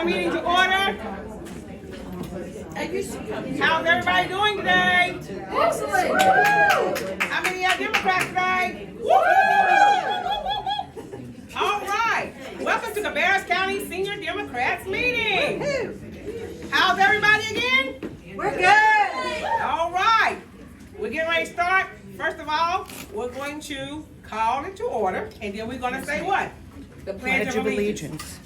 our meeting to order. How's everybody doing today? Excellent. How many are Democrats today? All right. Welcome to Cabarrus County Senior Democrats meeting. How's everybody again? We're good. All right. We're getting ready to start. First of all, we're going to call it to order, and then we're going to say what? The Pledge of Allegiance.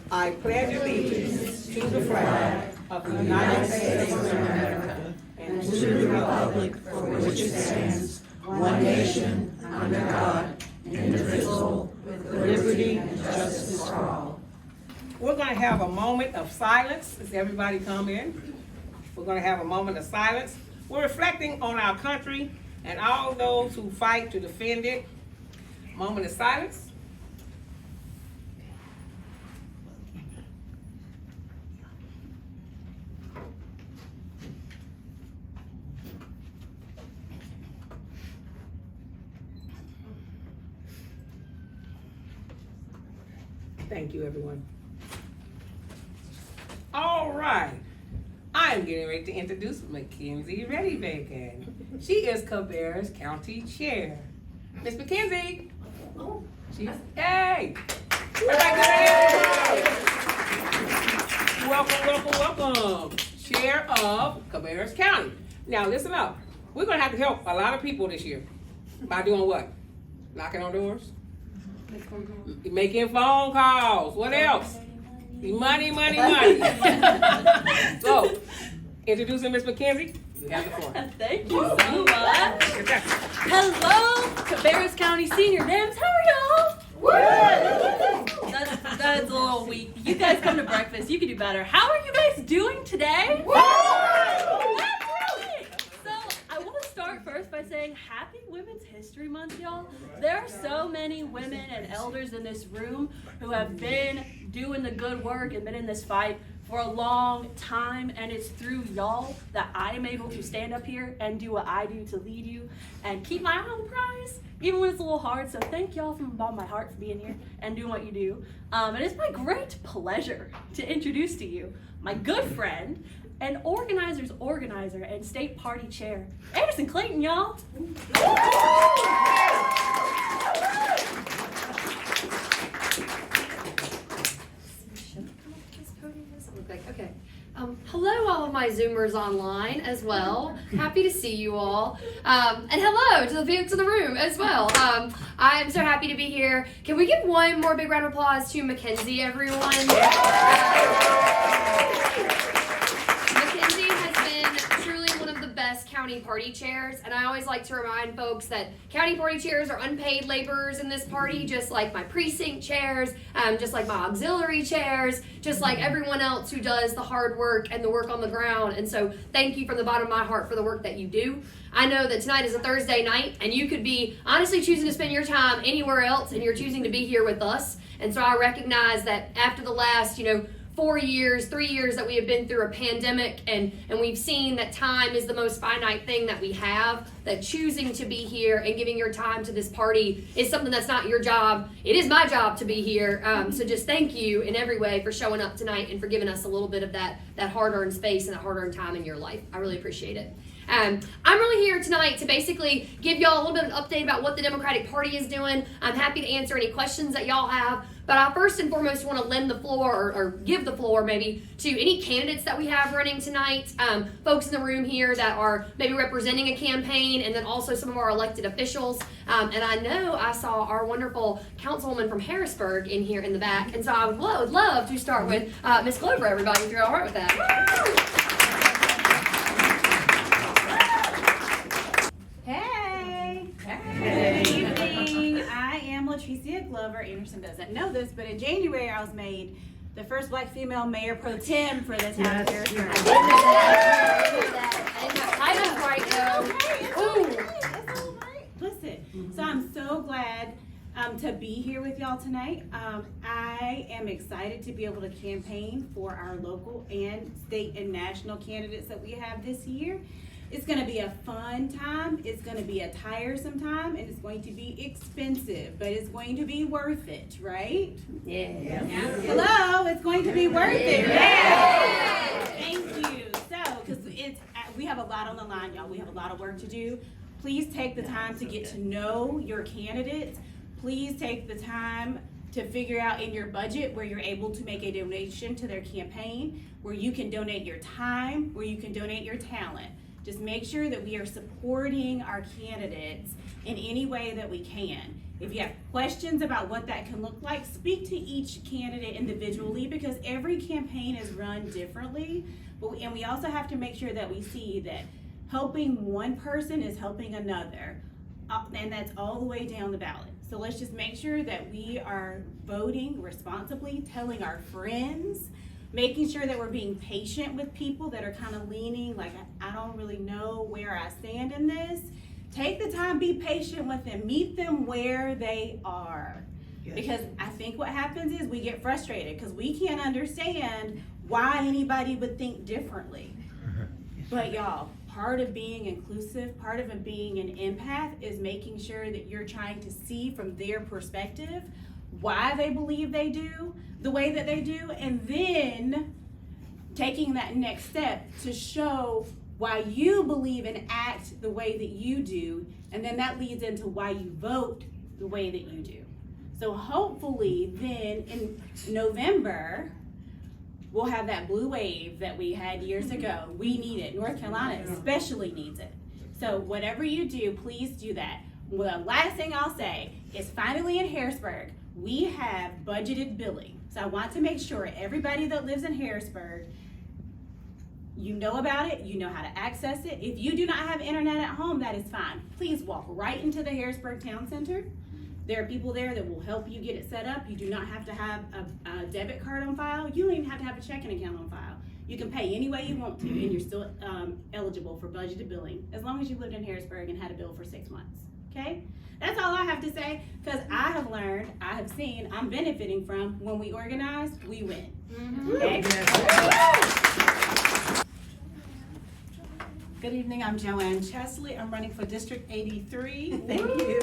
I pledge allegiance to the flag of the United States of America and to the republic for which it stands, one nation, under God, indivisible, with liberty and justice for all. We're going to have a moment of silence as everybody come in. We're going to have a moment of silence. We're reflecting on our country and all those who fight to defend it. Moment of silence. Thank you, everyone. All right. I am getting ready to introduce Mackenzie Reddy-Bacon. She is Cabarrus County Chair. Miss Mackenzie. She's, hey. Welcome. Chair of Cabarrus County. Now listen up. We're going to have to help a lot of people this year. By doing what? Knocking on doors? Making phone calls. What else? Money. So, introducing Miss Mackenzie. You have the floor. Thank you so much. Hello, Cabarrus County Senior Dems. How are y'all? That's a little weak. You guys come to breakfast. You can do better. How are you guys doing today? First by saying happy Women's History Month, y'all. There are so many women and elders in this room who have been doing the good work and been in this fight for a long time, and it's through y'all that I am able to stand up here and do what I do to lead you and keep my eye on the prize, even when it's a little hard. So thank y'all from the bottom of my heart for being here and doing what you do. And it's my great pleasure to introduce to you my good friend and organizer's organizer and state party chair, Anderson Clayton, y'all. Okay. Hello, all of my Zoomers online as well. Happy to see you all. And hello to the folks in the room as well. I'm so happy to be here. Can we give one more big round of applause to Mackenzie, everyone? County party chairs, and I always like to remind folks that county party chairs are unpaid laborers in this party, just like my precinct chairs, just like my auxiliary chairs, just like everyone else who does the hard work and the work on the ground. And so thank you from the bottom of my heart for the work that you do. I know that tonight is a Thursday night, and you could be honestly choosing to spend your time anywhere else, and you're choosing to be here with us. And so I recognize that after the last 3 years that we have been through a pandemic, and we've seen that time is the most finite thing that we have, that choosing to be here and giving your time to this party is something that's not your job. It is my job to be here. So just thank you in every way for showing up tonight and for giving us a little bit of that hard-earned space and that hard-earned time in your life. I really appreciate it. I'm really here tonight to basically give y'all a little bit of an update about what the Democratic Party is doing. I'm happy to answer any questions that y'all have, but I first and foremost want to lend the floor or give the floor maybe to any candidates that we have running tonight, folks in the room here that are maybe representing a campaign, and then also some of our elected officials. And I know I saw our wonderful councilwoman from Harrisburg in here in the back, and so I would love to start with Miss Glover, everybody, if you're all right with that. Good evening. I am Latricia Glover. Anderson doesn't know this, but in January I was made the first Black female mayor pro tem for the town of Harrisburg. I didn't right though. That's all right. Listen, so I'm so glad to be here with y'all tonight. I am excited to be able to campaign for our local and state and national candidates that we have this year. It's gonna be a fun time, it's gonna be a tiresome time, and it's going to be expensive, but it's going to be worth it, right? Yeah. Hello, it's going to be worth it, right? Thank you. So, because we have a lot on the line, y'all. We have a lot of work to do. Please take the time to get to know your candidates. Please take the time to figure out in your budget where you're able to make a donation to their campaign, where you can donate your time, where you can donate your talent. Just make sure that we are supporting our candidates in any way that we can. If you have questions about what that can look like, speak to each candidate individually, because every campaign is run differently. And we also have to make sure that we see that helping one person is helping another. And that's all the way down the ballot. So let's just make sure that we are voting responsibly, telling our friends, making sure that we're being patient with people that are kind of leaning, like, I don't really know where I stand in this. Take the time, be patient with them, meet them where they are. Yes. Because I think what happens is we get frustrated because we can't understand why anybody would think differently. But y'all, part of being inclusive, part of being an empath is making sure that you're trying to see from their perspective why they believe they do the way that they do, and then taking that next step to show why you believe and act the way that you do, and then that leads into why you vote the way that you do. So hopefully then in November, we'll have that blue wave that we had years ago. We need it. North Carolina especially needs it. So whatever you do, please do that. Well, the last thing I'll say is finally in Harrisburg, we have budgeted billing. So I want to make sure everybody that lives in Harrisburg, you know about it, you know how to access it. If you do not have internet at home, that is fine. Please walk right into the Harrisburg Town Center. There are people there that will help you get it set up. You do not have to have a debit card on file. You don't even have to have a checking account on file. You can pay any way you want to, and you're still eligible for budgeted billing, as long as you lived in Harrisburg and had a bill for 6 months, okay? That's all I have to say, because I have learned, I have seen, I'm benefiting from, when we organize, we win. Okay? Good evening, I'm Joanne Chesley. I'm running for District 83. Thank you.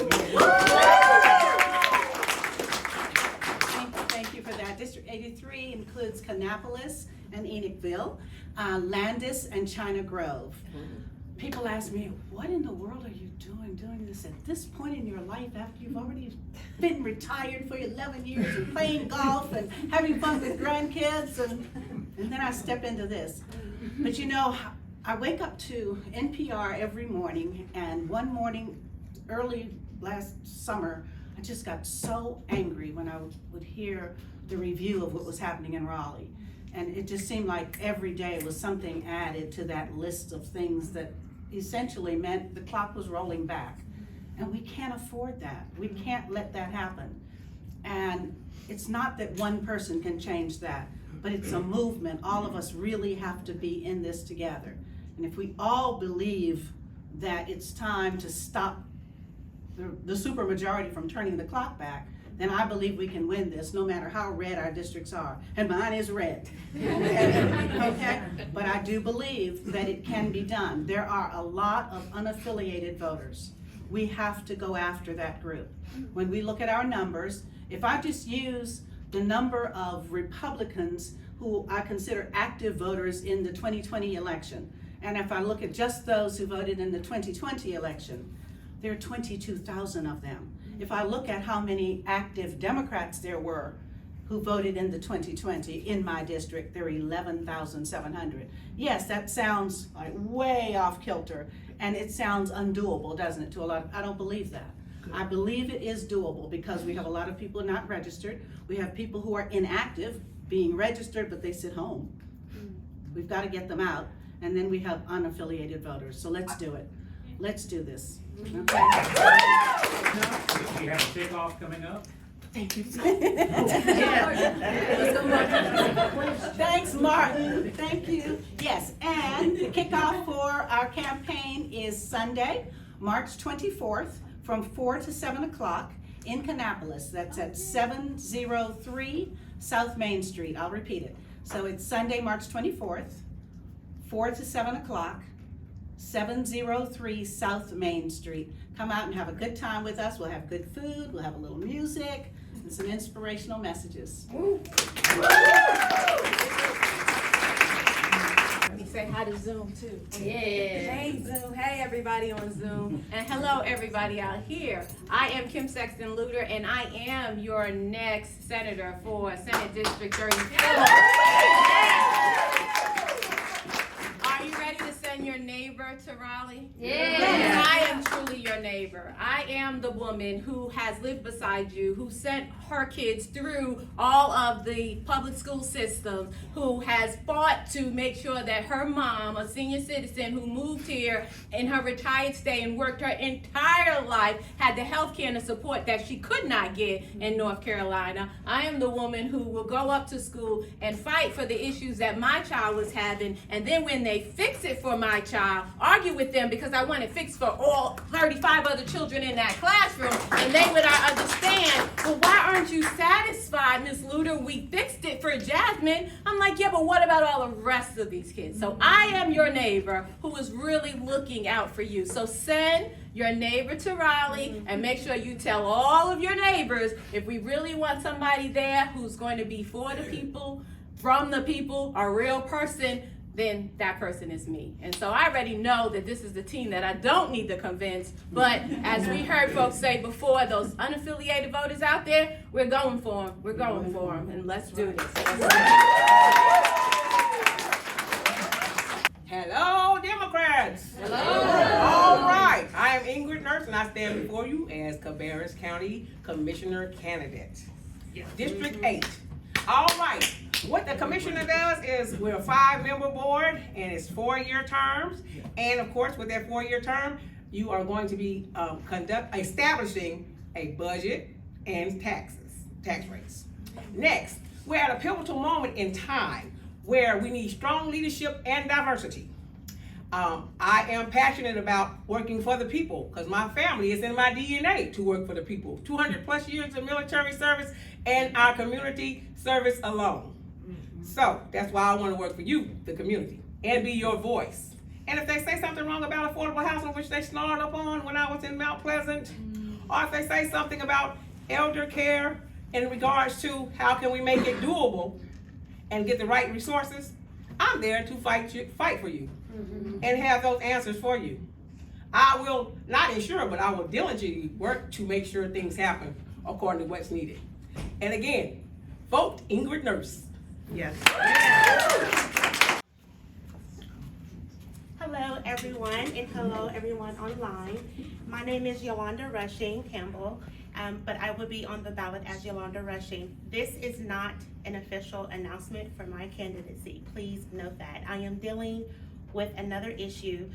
Thank you for that. District 83 includes Kannapolis and Enochville, Landis and China Grove. People ask me, what in the world are you doing this at this point in your life after you've already been retired for 11 years and playing golf and having fun with grandkids, and then I step into this. But you know, I wake up to NPR every morning, and one morning early last summer, I just got so angry when I would hear the review of what was happening in Raleigh. And it just seemed like every day was something added to that list of things that essentially meant the clock was rolling back. And we can't afford that. We can't let that happen. And it's not that one person can change that, but it's a movement. All of us really have to be in this together. And if we all believe that it's time to stop the supermajority from turning the clock back, then I believe we can win this, no matter how red our districts are. And mine is red. Okay? But I do believe that it can be done. There are a lot of unaffiliated voters. We have to go after that group. When we look at our numbers, if I just use the number of Republicans who I consider active voters in the 2020 election, and if I look at just those who voted in the 2020 election, there are 22,000 of them. If I look at how many active Democrats there were who voted in the 2020 in my district, there are 11,700. Yes, that sounds like way off kilter, and it sounds undoable, doesn't it, to a lot of, I don't believe that. I believe it is doable because we have a lot of people not registered. We have people who are inactive, being registered, but they sit home. We've got to get them out. And then we have unaffiliated voters. So let's do it. Let's do this. Okay. We have a kickoff coming up. Thank you. Thanks, Martin. Thank you. Yes, and the kickoff for our campaign is Sunday, March 24th, from 4 to 7 o'clock in Kannapolis. That's at 703 South Main Street. I'll repeat it. So it's Sunday, March 24th. 4 to 7 o'clock 703 South Main Street. Come out and have a good time with us. We'll have good food, we'll have a little music, and some inspirational messages. Let me say hi to Zoom too. Yeah. Hey Zoom, hey everybody on Zoom, and hello everybody out here. I am Kim Sexton Luter, and I am your next senator for Senate District 34. Are you ready to send your neighbor to Raleigh? Yeah. I am truly your neighbor. I am the woman who has lived beside you, who sent her kids through all of the public school systems, who has fought to make sure that her mom, a senior citizen who moved here in her retired stay and worked her entire life, had the health care and the support that she could not get in North Carolina. I am the woman who will go up to school and fight for the issues that my child was having, and then when they fix it for my child, argue with them because I want it fixed for all 35 other children in that classroom, and they would understand, well, why aren't you satisfied, Ms. Luter? We fixed it for Jasmine. I'm like, yeah, but what about all the rest of these kids? So I am your neighbor who is really looking out for you. So send your neighbor to Raleigh and make sure you tell all of your neighbors, if we really want somebody there who's going to be for the people, from the people, a real person, then that person is me. And so I already know that this is the team that I don't need to convince, but as we heard folks say before, those unaffiliated voters out there, we're going for them. We're going for them, and let's do this. Hello, Democrats. Hello. All right. I am Ingrid Nurse, and I stand before you as Cabarrus County Commissioner candidate. District 8. All right. What the commissioner does is we're a 5-member board, and it's 4-year terms. And of course, with that 4-year term, you are going to be establishing a budget and tax rates. Next, we're at a pivotal moment in time where we need strong leadership and diversity. I am passionate about working for the people because my family is in my DNA to work for the people. 200 plus years of military service and our community service alone. So that's why I want to work for you, the community, and be your voice. And if they say something wrong about affordable housing, which they snarled up on when I was in Mount Pleasant, or if they say something about elder care in regards to how can we make it doable and get the right resources, I'm there to fight for you and have those answers for you. I will not ensure, but I will diligently work to make sure things happen according to what's needed. And again, vote Ingrid Nurse. Yes. Hello everyone, and hello everyone online. My name is Yolanda Rushing Campbell, but I will be on the ballot as Yolanda Rushing. This is not an official announcement for my candidacy. Please note that. I am dealing with another issue,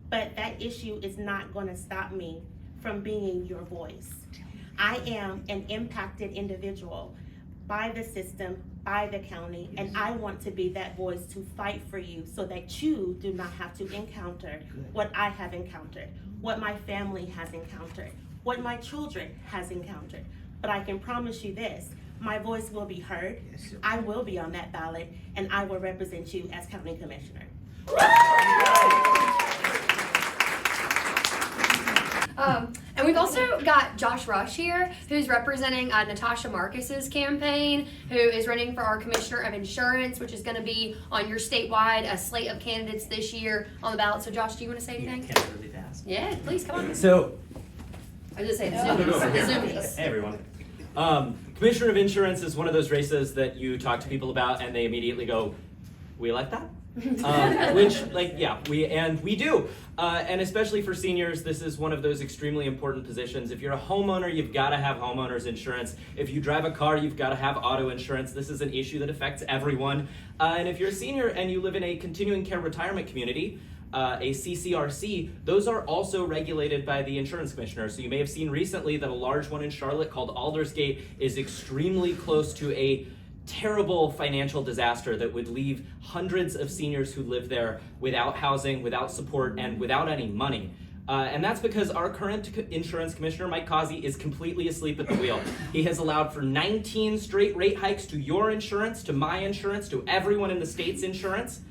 but that issue is not going to stop me from being your voice. I am an impacted individual by the system, by the county, and I want to be that voice to fight for you so that you do not have to encounter what I have encountered, what my family has encountered, what my children has encountered. But I can promise you this, my voice will be heard, I will be on that ballot, and I will represent you as county commissioner. And we've also got Josh Rush here, who's representing Natasha Marcus's campaign, who is running for our Commissioner of Insurance, which is going to be on your statewide slate of candidates this year on the ballot. So, Josh, do you want to say anything? Yeah, really fast. Yeah, please, come on. So, I was just saying, Zoomies. hey everyone. Commissioner of Insurance is one of those races that you talk to people about and they immediately go, we like that? Which, like, yeah, we do. And especially for seniors, this is one of those extremely important positions. If you're a homeowner, you've got to have homeowners insurance. If you drive a car, you've got to have auto insurance. This is an issue that affects everyone. And if you're a senior and you live in a continuing care retirement community, a CCRC, those are also regulated by the insurance commissioner. So you may have seen recently that a large one in Charlotte called Aldersgate is extremely close to a terrible financial disaster that would leave hundreds of seniors who live there without housing, without support, and without any money. And that's because our current insurance commissioner, Mike Causey, is completely asleep at the wheel. He has allowed for 19 straight rate hikes to your insurance, to my insurance, to everyone in the state's insurance.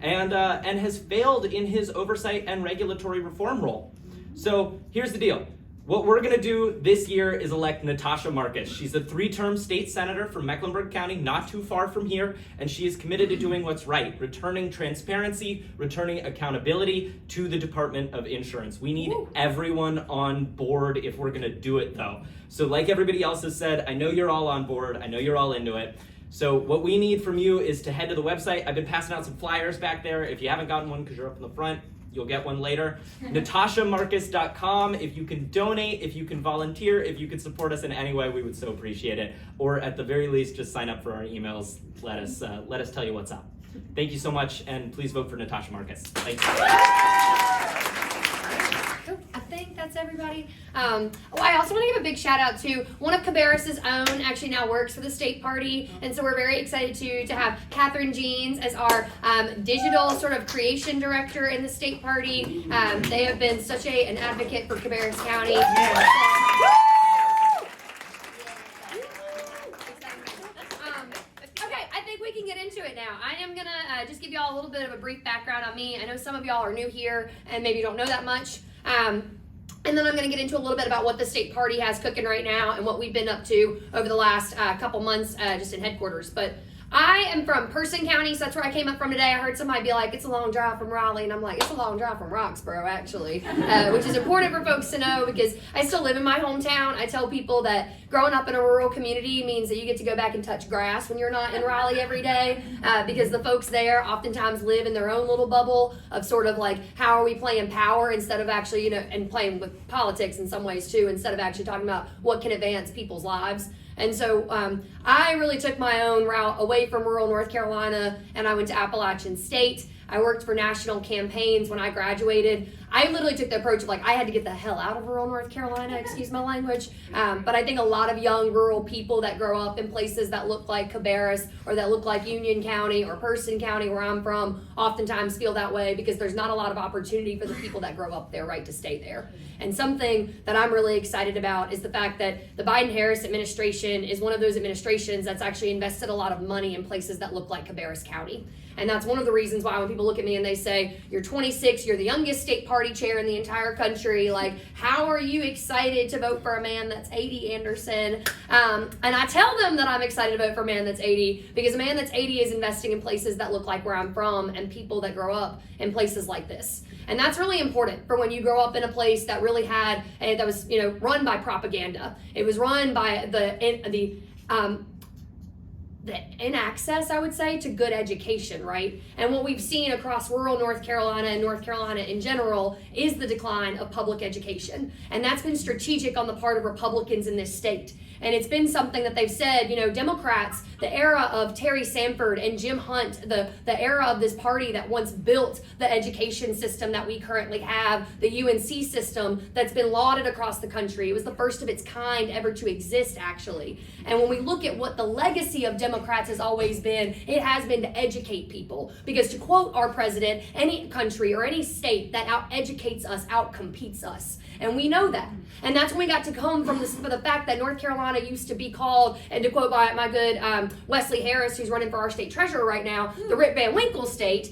and has failed in his oversight and regulatory reform role. So here's the deal. What we're going to do this year is elect Natasha Marcus. She's a 3-term state senator from Mecklenburg County, not too far from here, and she is committed to doing what's right, returning transparency, returning accountability to the Department of Insurance. We need everyone on board if we're going to do it, though. So like everybody else has said, I know you're all on board. I know you're all into it. So what we need from you is to head to the website. I've been passing out some flyers back there. If you haven't gotten one because you're up in the front, you'll get one later. NatashaMarcus.com. If you can donate, if you can volunteer, if you can support us in any way, we would so appreciate it. Or at the very least, just sign up for our emails. Let us tell you what's up. Thank you so much, and please vote for Natasha Marcus. Thank you. I think that's everybody. I also want to give a big shout out to one of Cabarrus's own, actually now works for the state party, and so we're very excited to have Catherine Jeans as our digital sort of creation director in the state party. They have been such an advocate for Cabarrus County. Okay, I think we can get into it now. I am gonna just give y'all a little bit of a brief background on me. I know some of y'all are new here and maybe don't know that much. And then I'm going to get into a little bit about what the state party has cooking right now and what we've been up to over the last couple months just in headquarters. But I am from Person County, so that's where I came up from today. I heard somebody be like, it's a long drive from Raleigh, and I'm like, it's a long drive from Roxborough, actually, which is important for folks to know because I still live in my hometown. I tell people that growing up in a rural community means that you get to go back and touch grass when you're not in Raleigh every day because the folks there oftentimes live in their own little bubble of sort of like, how are we playing power instead of actually, and playing with politics in some ways too, instead of actually talking about what can advance people's lives. And so I really took my own route away from rural North Carolina, and I went to Appalachian State. I worked for national campaigns when I graduated. I literally took the approach of like, I had to get the hell out of rural North Carolina, excuse my language. But I think a lot of young rural people that grow up in places that look like Cabarrus or that look like Union County or Person County, where I'm from, oftentimes feel that way because there's not a lot of opportunity for the people that grow up there, right, to stay there. And something that I'm really excited about is the fact that the Biden-Harris administration is one of those administrations that's actually invested a lot of money in places that look like Cabarrus County. And that's one of the reasons why when people look at me and they say, you're 26, you're the youngest state party chair in the entire country, like, how are you excited to vote for a man that's 80, Anderson? And I tell them that I'm excited to vote for a man that's 80 because a man that's 80 is investing in places that look like where I'm from and people that grow up in places like this. And that's really important for when you grow up in a place that really had, that was, run by propaganda. It was run by the inaccess, I would say, to good education, right? And what we've seen across rural North Carolina and North Carolina in general is the decline of public education. And that's been strategic on the part of Republicans in this state. And it's been something that they've said, Democrats, the era of Terry Sanford and Jim Hunt, the era of this party that once built the education system that we currently have, the UNC system that's been lauded across the country. It was the first of its kind ever to exist, actually. And when we look at what the legacy of Democrats has always been, it has been to educate people. Because to quote our president, any country or any state that out-educates us, out-competes us. And we know that. And that's when we got to come from for the fact that North Carolina used to be called, and to quote my good Wesley Harris, who's running for our state treasurer right now, the Rip Van Winkle state.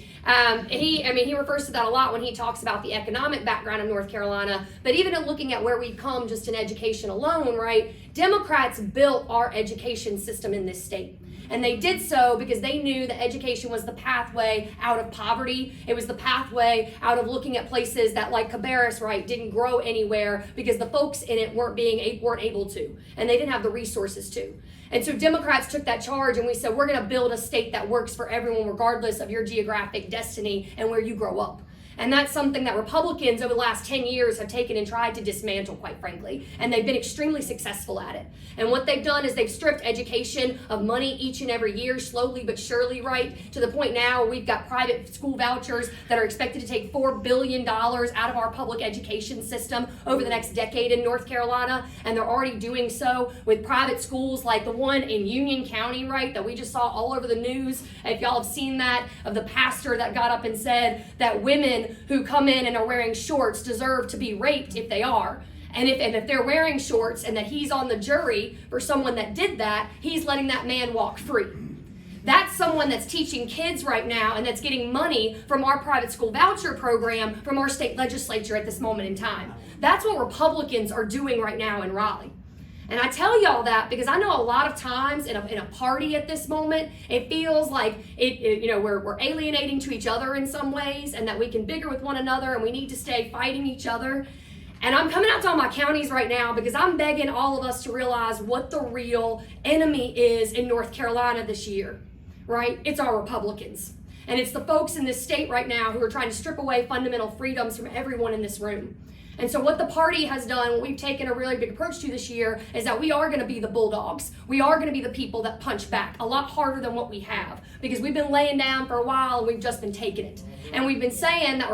He refers to that a lot when he talks about the economic background of North Carolina. But even in looking at where we've come just in education alone, right, Democrats built our education system in this state. And they did so because they knew that education was the pathway out of poverty. It was the pathway out of looking at places that, like Cabarrus, right, didn't grow anywhere because the folks in it weren't able to, and they didn't have the resources to. And so Democrats took that charge, and we said, we're going to build a state that works for everyone regardless of your geographic destiny and where you grow up. And that's something that Republicans over the last 10 years have taken and tried to dismantle, quite frankly. And they've been extremely successful at it. And what they've done is they've stripped education of money each and every year, slowly but surely, right? To the point now where we've got private school vouchers that are expected to take $4 billion out of our public education system over the next decade in North Carolina. And they're already doing so with private schools like the one in Union County, right? That we just saw all over the news. If y'all have seen that, of the pastor that got up and said that women who come in and are wearing shorts deserve to be raped if they are. And if they're wearing shorts and that he's on the jury for someone that did that, he's letting that man walk free. That's someone that's teaching kids right now and that's getting money from our private school voucher program from our state legislature at this moment in time. That's what Republicans are doing right now in Raleigh. And I tell y'all that because I know a lot of times in a party at this moment, it feels like we're alienating to each other in some ways, and that we can bigger with one another and we need to stay fighting each other. And I'm coming out to all my counties right now because I'm begging all of us to realize what the real enemy is in North Carolina this year, right? It's our Republicans. And it's the folks in this state right now who are trying to strip away fundamental freedoms from everyone in this room. And so what the party has done, what we've taken a really big approach to this year, is that we are going to be the bulldogs. We are going to be the people that punch back a lot harder than what we have, because we've been laying down for a while and we've just been taking it. And we've been saying that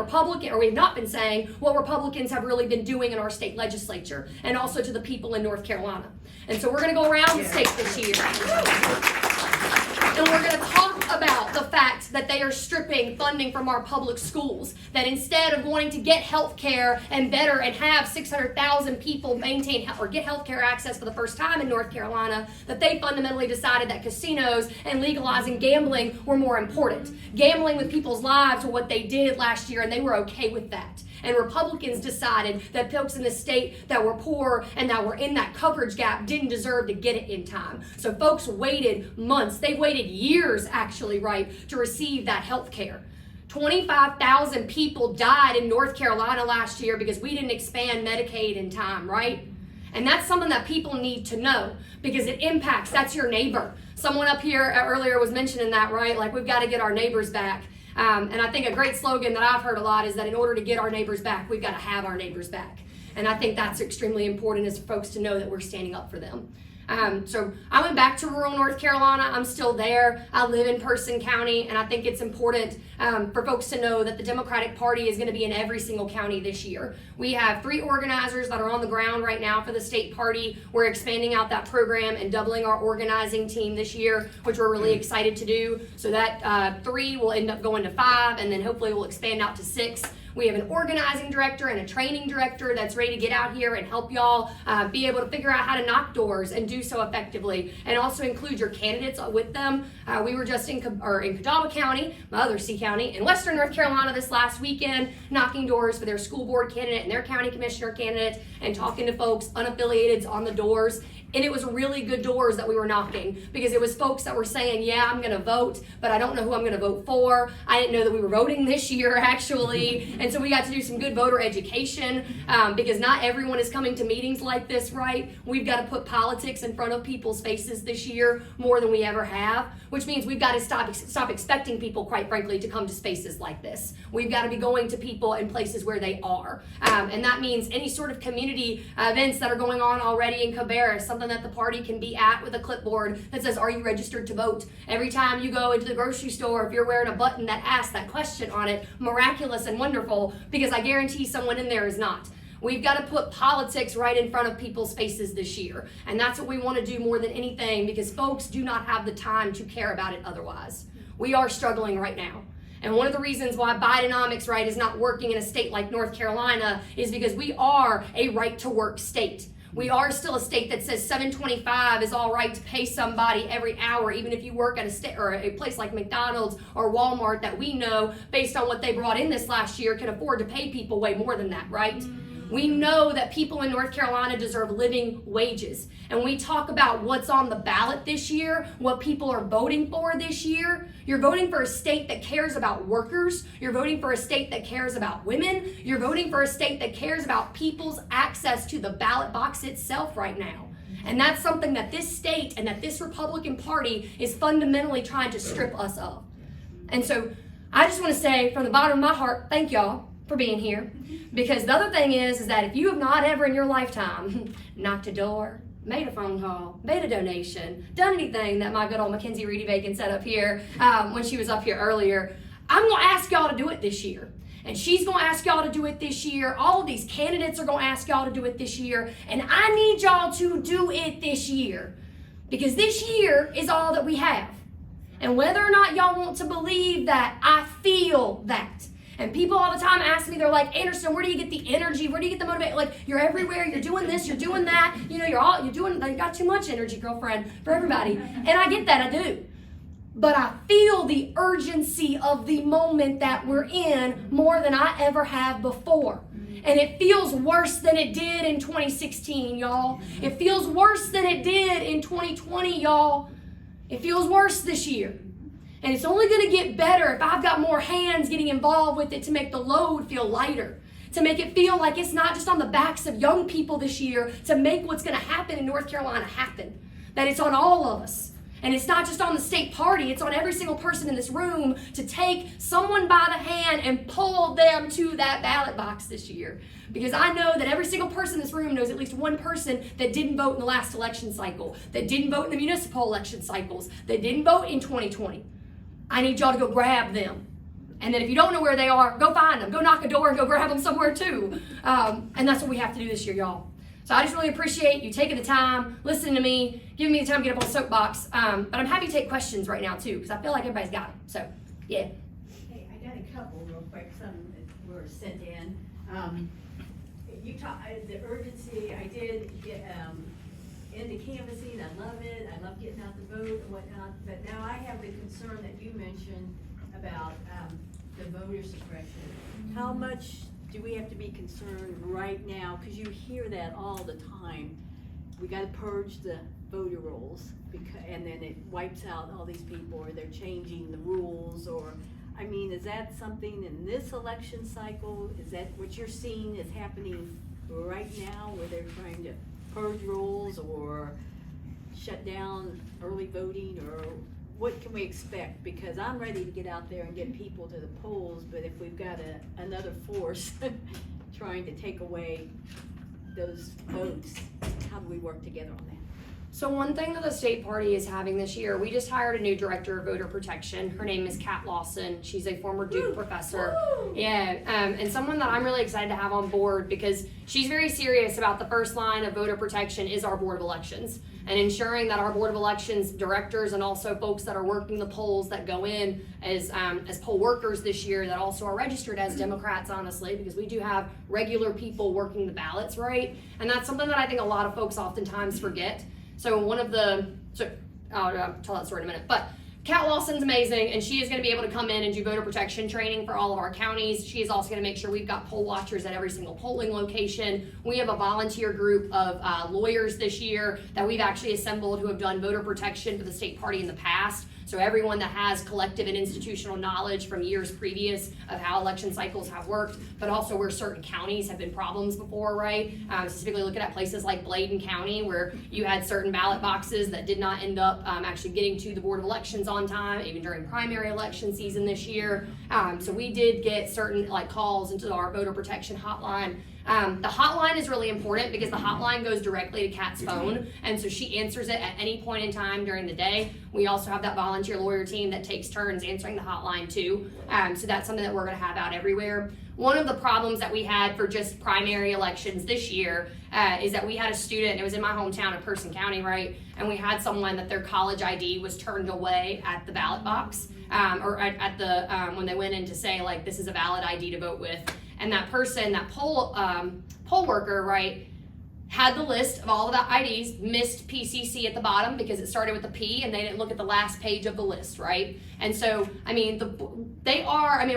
we've not been saying what Republicans have really been doing in our state legislature and also to the people in North Carolina. And so we're going to go around the state this year. And we're going to talk about the fact that they are stripping funding from our public schools. That instead of wanting to get health care and better and have 600,000 people maintain or get health care access for the first time in North Carolina, that they fundamentally decided that casinos and legalizing gambling were more important. Gambling with people's lives were what they did last year, and they were okay with that. And Republicans decided that folks in the state that were poor and that were in that coverage gap didn't deserve to get it in time. So folks waited months. They waited years, actually, right, to receive that health care. 25,000 people died in North Carolina last year because we didn't expand Medicaid in time, right? And that's something that people need to know because it impacts, that's your neighbor. Someone up here earlier was mentioning that, right? Like, we've got to get our neighbors back. And I think a great slogan that I've heard a lot is that in order to get our neighbors back, we've got to have our neighbors back. And I think that's extremely important as folks to know that we're standing up for them. So I went back to rural North Carolina. I'm still there. I live in Person County, and I think it's important for folks to know that the Democratic Party is going to be in every single county this year. We have 3 organizers that are on the ground right now for the state party. We're expanding out that program and doubling our organizing team this year, which we're really excited to do. So that 3 will end up going to 5, and then hopefully we'll expand out to 6. We have an organizing director and a training director that's ready to get out here and help y'all be able to figure out how to knock doors and do so effectively, and also include your candidates with them. We were just in Cadaba County, my other C county, in Western North Carolina this last weekend, knocking doors for their school board candidate and their county commissioner candidate, and talking to folks unaffiliated on the doors. And it was really good doors that we were knocking, because it was folks that were saying, yeah, I'm going to vote, but I don't know who I'm going to vote for. I didn't know that we were voting this year, actually. And so we got to do some good voter education, because not everyone is coming to meetings like this, right? We've got to put politics in front of people's faces this year more than we ever have, which means we've got to stop expecting people, quite frankly, to come to spaces like this. We've got to be going to people in places where they are. And that means any sort of community events that are going on already in Cabarrus, something that the party can be at with a clipboard that says, are you registered to vote? Every time you go into the grocery store, if you're wearing a button that asks that question on it, miraculous and wonderful, because I guarantee someone in there is not. We've got to put politics right in front of people's faces this year. And that's what we want to do more than anything, because folks do not have the time to care about it otherwise. We are struggling right now. And one of the reasons why Bidenomics, right, is not working in a state like North Carolina is because we are a right-to-work state. We are still a state that says $7.25 is all right to pay somebody every hour, even if you work at a place like McDonald's or Walmart that we know, based on what they brought in this last year, can afford to pay people way more than that, right? We know that people in North Carolina deserve living wages. And we talk about what's on the ballot this year, what people are voting for this year. You're voting for a state that cares about workers. You're voting for a state that cares about women. You're voting for a state that cares about people's access to the ballot box itself right now. And that's something that this state and that this Republican Party is fundamentally trying to strip us of. And so I just want to say from the bottom of my heart, thank y'all for being here. Because the other thing is that if you have not ever in your lifetime knocked a door, made a phone call, made a donation, done anything that my good old Mackenzie Reedy Bacon said up here when she was up here earlier, I'm going to ask y'all to do it this year. And she's going to ask y'all to do it this year. All of these candidates are going to ask y'all to do it this year. And I need y'all to do it this year. Because this year is all that we have. And whether or not y'all want to believe that, I feel that. And people all the time ask me, they're like, Anderson, where do you get the energy? Where do you get the motivation? Like, you're everywhere, you're doing this, you're doing that. You know, you got too much energy, girlfriend, for everybody. And I get that, I do. but I feel the urgency of the moment that we're in more than I ever have before. And it feels worse than it did in 2016, y'all. It feels worse than it did in 2020, y'all. It feels worse this year. And it's only going to get better if I've got more hands getting involved with it to make the load feel lighter, to make it feel like it's not just on the backs of young people this year to make what's going to happen in North Carolina happen, that it's on all of us. And it's not just on the state party, it's on every single person in this room to take someone by the hand and pull them to that ballot box this year. Because I know that every single person in this room knows at least one person that didn't vote in the last election cycle, that didn't vote in the municipal election cycles, that didn't vote in 2020. I need y'all to go grab them. And then if you don't know where they are, go find them. Go knock a door and go grab them somewhere too. And that's what we have to do this year, y'all. So I just really appreciate you taking the time, listening to me, giving me the time to get up on the soapbox. But I'm happy to take questions right now too, because I feel like everybody's got them. So, yeah. Hey, I got a couple real quick, some that were sent in. You talk the urgency. I did get into canvassing. I love it. I love getting out the vote and whatnot. But now I have the concern that you mentioned about the voter suppression. How much do we have to be concerned right now? Because you hear that all the time. We got to purge the voter rolls, and then it wipes out all these people, or they're changing the rules, or I mean, is that something in this election cycle? Is that what you're seeing is happening right now, where they're trying to purge rolls or shut down early voting, or what can we expect? Because I'm ready to get out there and get people to the polls, but if we've got another force trying to take away those votes, how do we work together on that? So one thing that the state party is having this year, we just hired a new director of voter protection. Her name is Kat Lawson. She's a former Duke professor. Yeah, and someone that I'm really excited to have on board because she's very serious about the first line of voter protection is our Board of Elections and ensuring that our Board of Elections directors and also folks that are working the polls that go in as poll workers this year that also are registered as Democrats, honestly, because we do have regular people working the ballots, right? And that's something that I think a lot of folks oftentimes forget. So I'll tell that story in a minute, but Kat Lawson's amazing, and she is going to be able to come in and do voter protection training for all of our counties. She is also going to make sure we've got poll watchers at every single polling location. We have a volunteer group of lawyers this year that we've actually assembled who have done voter protection for the state party in the past. So everyone that has collective and institutional knowledge from years previous of how election cycles have worked, but also where certain counties have been problems before, right? Specifically looking at places like Bladen County, where you had certain ballot boxes that did not end up actually getting to the Board of Elections on time, even during primary election season this year. So we did get certain calls into our voter protection hotline. The hotline is really important because the hotline goes directly to Kat's phone, and so she answers it at any point in time during the day. We also have that volunteer lawyer team that takes turns answering the hotline too. So that's something that we're going to have out everywhere. One of the problems that we had for just primary elections this year is that we had a student, it was in my hometown of Person County, right? And we had someone that their college ID was turned away at the ballot box, or at the when they went in to say this is a valid ID to vote with. And that person, that poll worker, right, had the list of all of the IDs, missed PCC at the bottom because it started with a P and they didn't look at the last page of the list, right? And so,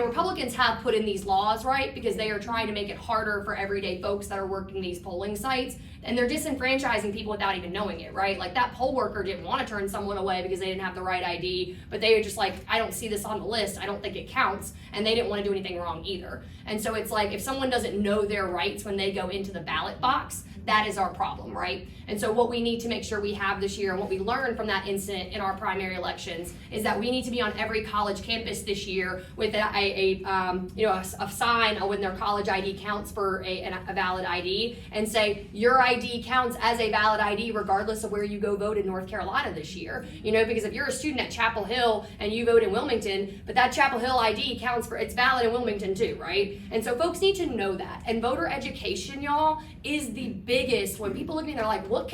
Republicans have put in these laws, right, because they are trying to make it harder for everyday folks that are working these polling sites. And they're disenfranchising people without even knowing it, right? That poll worker didn't want to turn someone away because they didn't have the right ID, but they were just I don't see this on the list, I don't think it counts, and they didn't want to do anything wrong either. And so it's if someone doesn't know their rights when they go into the ballot box, that is our problem, right? And so what we need to make sure we have this year, and what we learned from that incident in our primary elections, is that we need to be on every college campus this year with a sign when their college ID counts for a valid ID, and say your ID counts as a valid ID regardless of where you go vote in North Carolina this year. Because if you're a student at Chapel Hill and you vote in Wilmington, but that Chapel Hill ID counts it's valid in Wilmington too, right? And so folks need to know that. And voter education, y'all, is the biggest. When people look at me, they're like, what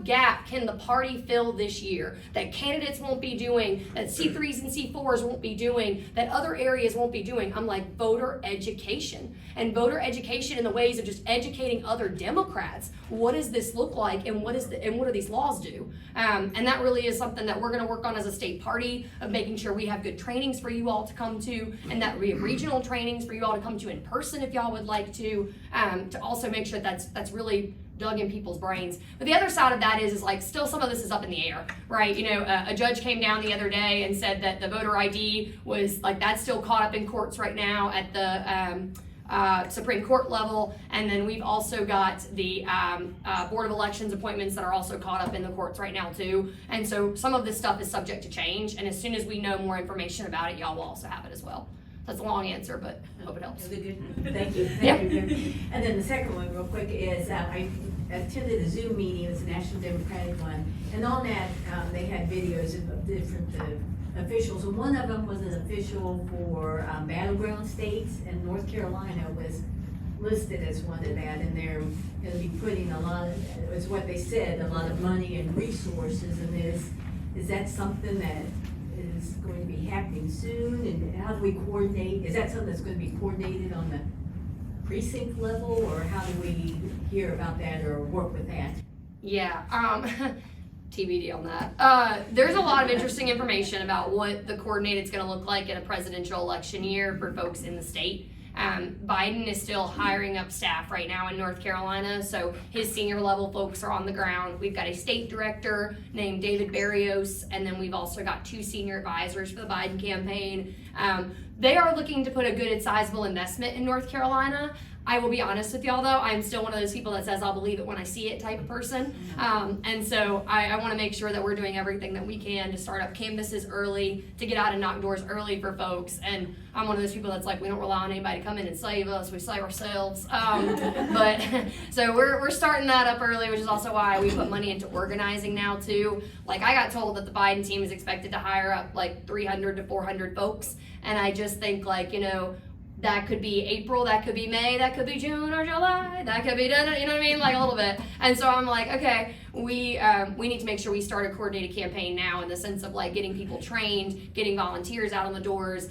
gap can the party fill this year that candidates won't be doing, that C3s and C4s won't be doing, that other areas won't be doing? I'm like, voter education. And voter education in the ways of just educating other Democrats Democrats. What does this look like, and what do these laws do? And that really is something that we're going to work on as a state party, of making sure we have good trainings for you all to come to, and that we have regional trainings for you all to come to in person if y'all would like to also make sure that's really dug in people's brains. But the other side of that is like still some of this is up in the air, right? You know, a judge came down the other day and said that the voter ID was like, that's still caught up in courts right now at the Supreme Court level. And then we've also got the Board of Elections appointments that are also caught up in the courts right now too. And so some of this stuff is subject to change. And as soon as we know more information about it, y'all will also have it as well. That's a long answer, but I hope it helps. Thank you. Yeah. Thank you. And then the second one, real quick, is I attended a Zoom meeting. It was a National Democratic one, and on that they had videos of different officials. And one of them was an official for battleground states, and North Carolina was listed as one of that. And they're going to be putting a lot of, is what they said, a lot of money and resources in this. Is that something that is going to be happening soon, and how do we coordinate? Is that something that's going to be coordinated on the precinct level, or how do we hear about that or work with that? Yeah, TBD on that. There's a lot of interesting information about what the coordinated's going to look like in a presidential election year for folks in the state. Biden is still hiring up staff right now in North Carolina, so his senior level folks are on the ground. We've got a state director named David Barrios, and then we've also got 2 senior advisors for the Biden campaign. They are looking to put a good and sizable investment in North Carolina. I will be honest with y'all though, I'm still one of those people that says I'll believe it when I see it type of person. And so I want to make sure that we're doing everything that we can to start up canvases early, to get out and knock doors early for folks. And I'm one of those people that's like, we don't rely on anybody to come in and save us, we save ourselves. But so we're starting that up early, which is also why we put money into organizing now too. Like I got told that the Biden team is expected to hire up like 300 to 400 folks. And I just think like, you know, that could be April, that could be May, that could be June or July, that could be, you know what I mean, like a little bit. And so I'm like, okay, we need to make sure we start a coordinated campaign now in the sense of like getting people trained, getting volunteers out on the doors,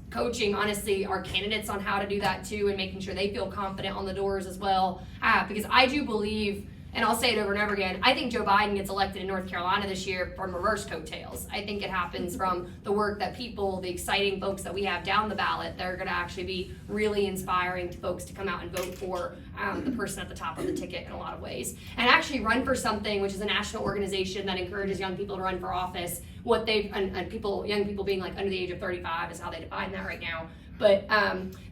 coaching, honestly, our candidates on how to do that too, and making sure they feel confident on the doors as well. Because I do believe, and I'll say it over and over again, I think Joe Biden gets elected in North Carolina this year from reverse coattails. I think it happens from the work that people, the exciting folks that we have down the ballot, they're going to actually be really inspiring to folks to come out and vote for the person at the top of the ticket in a lot of ways. And actually run for something, which is a national organization that encourages young people to run for office. What they've, and people, young people being like under the age of 35 is how they define that right now. But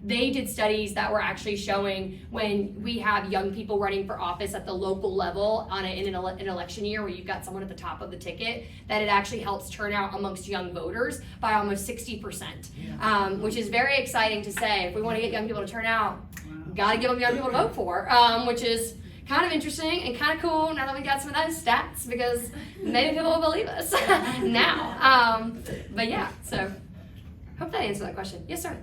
they did studies that were actually showing when we have young people running for office at the local level in an election year where you've got someone at the top of the ticket, that it actually helps turnout amongst young voters by almost 60%, which is very exciting to say. If we want to get young people to turn out, got to give them young people to vote for, which is kind of interesting and kind of cool now that we got some of those stats, because maybe people will believe us now. But yeah, so hope that answered that question. Yes, sir.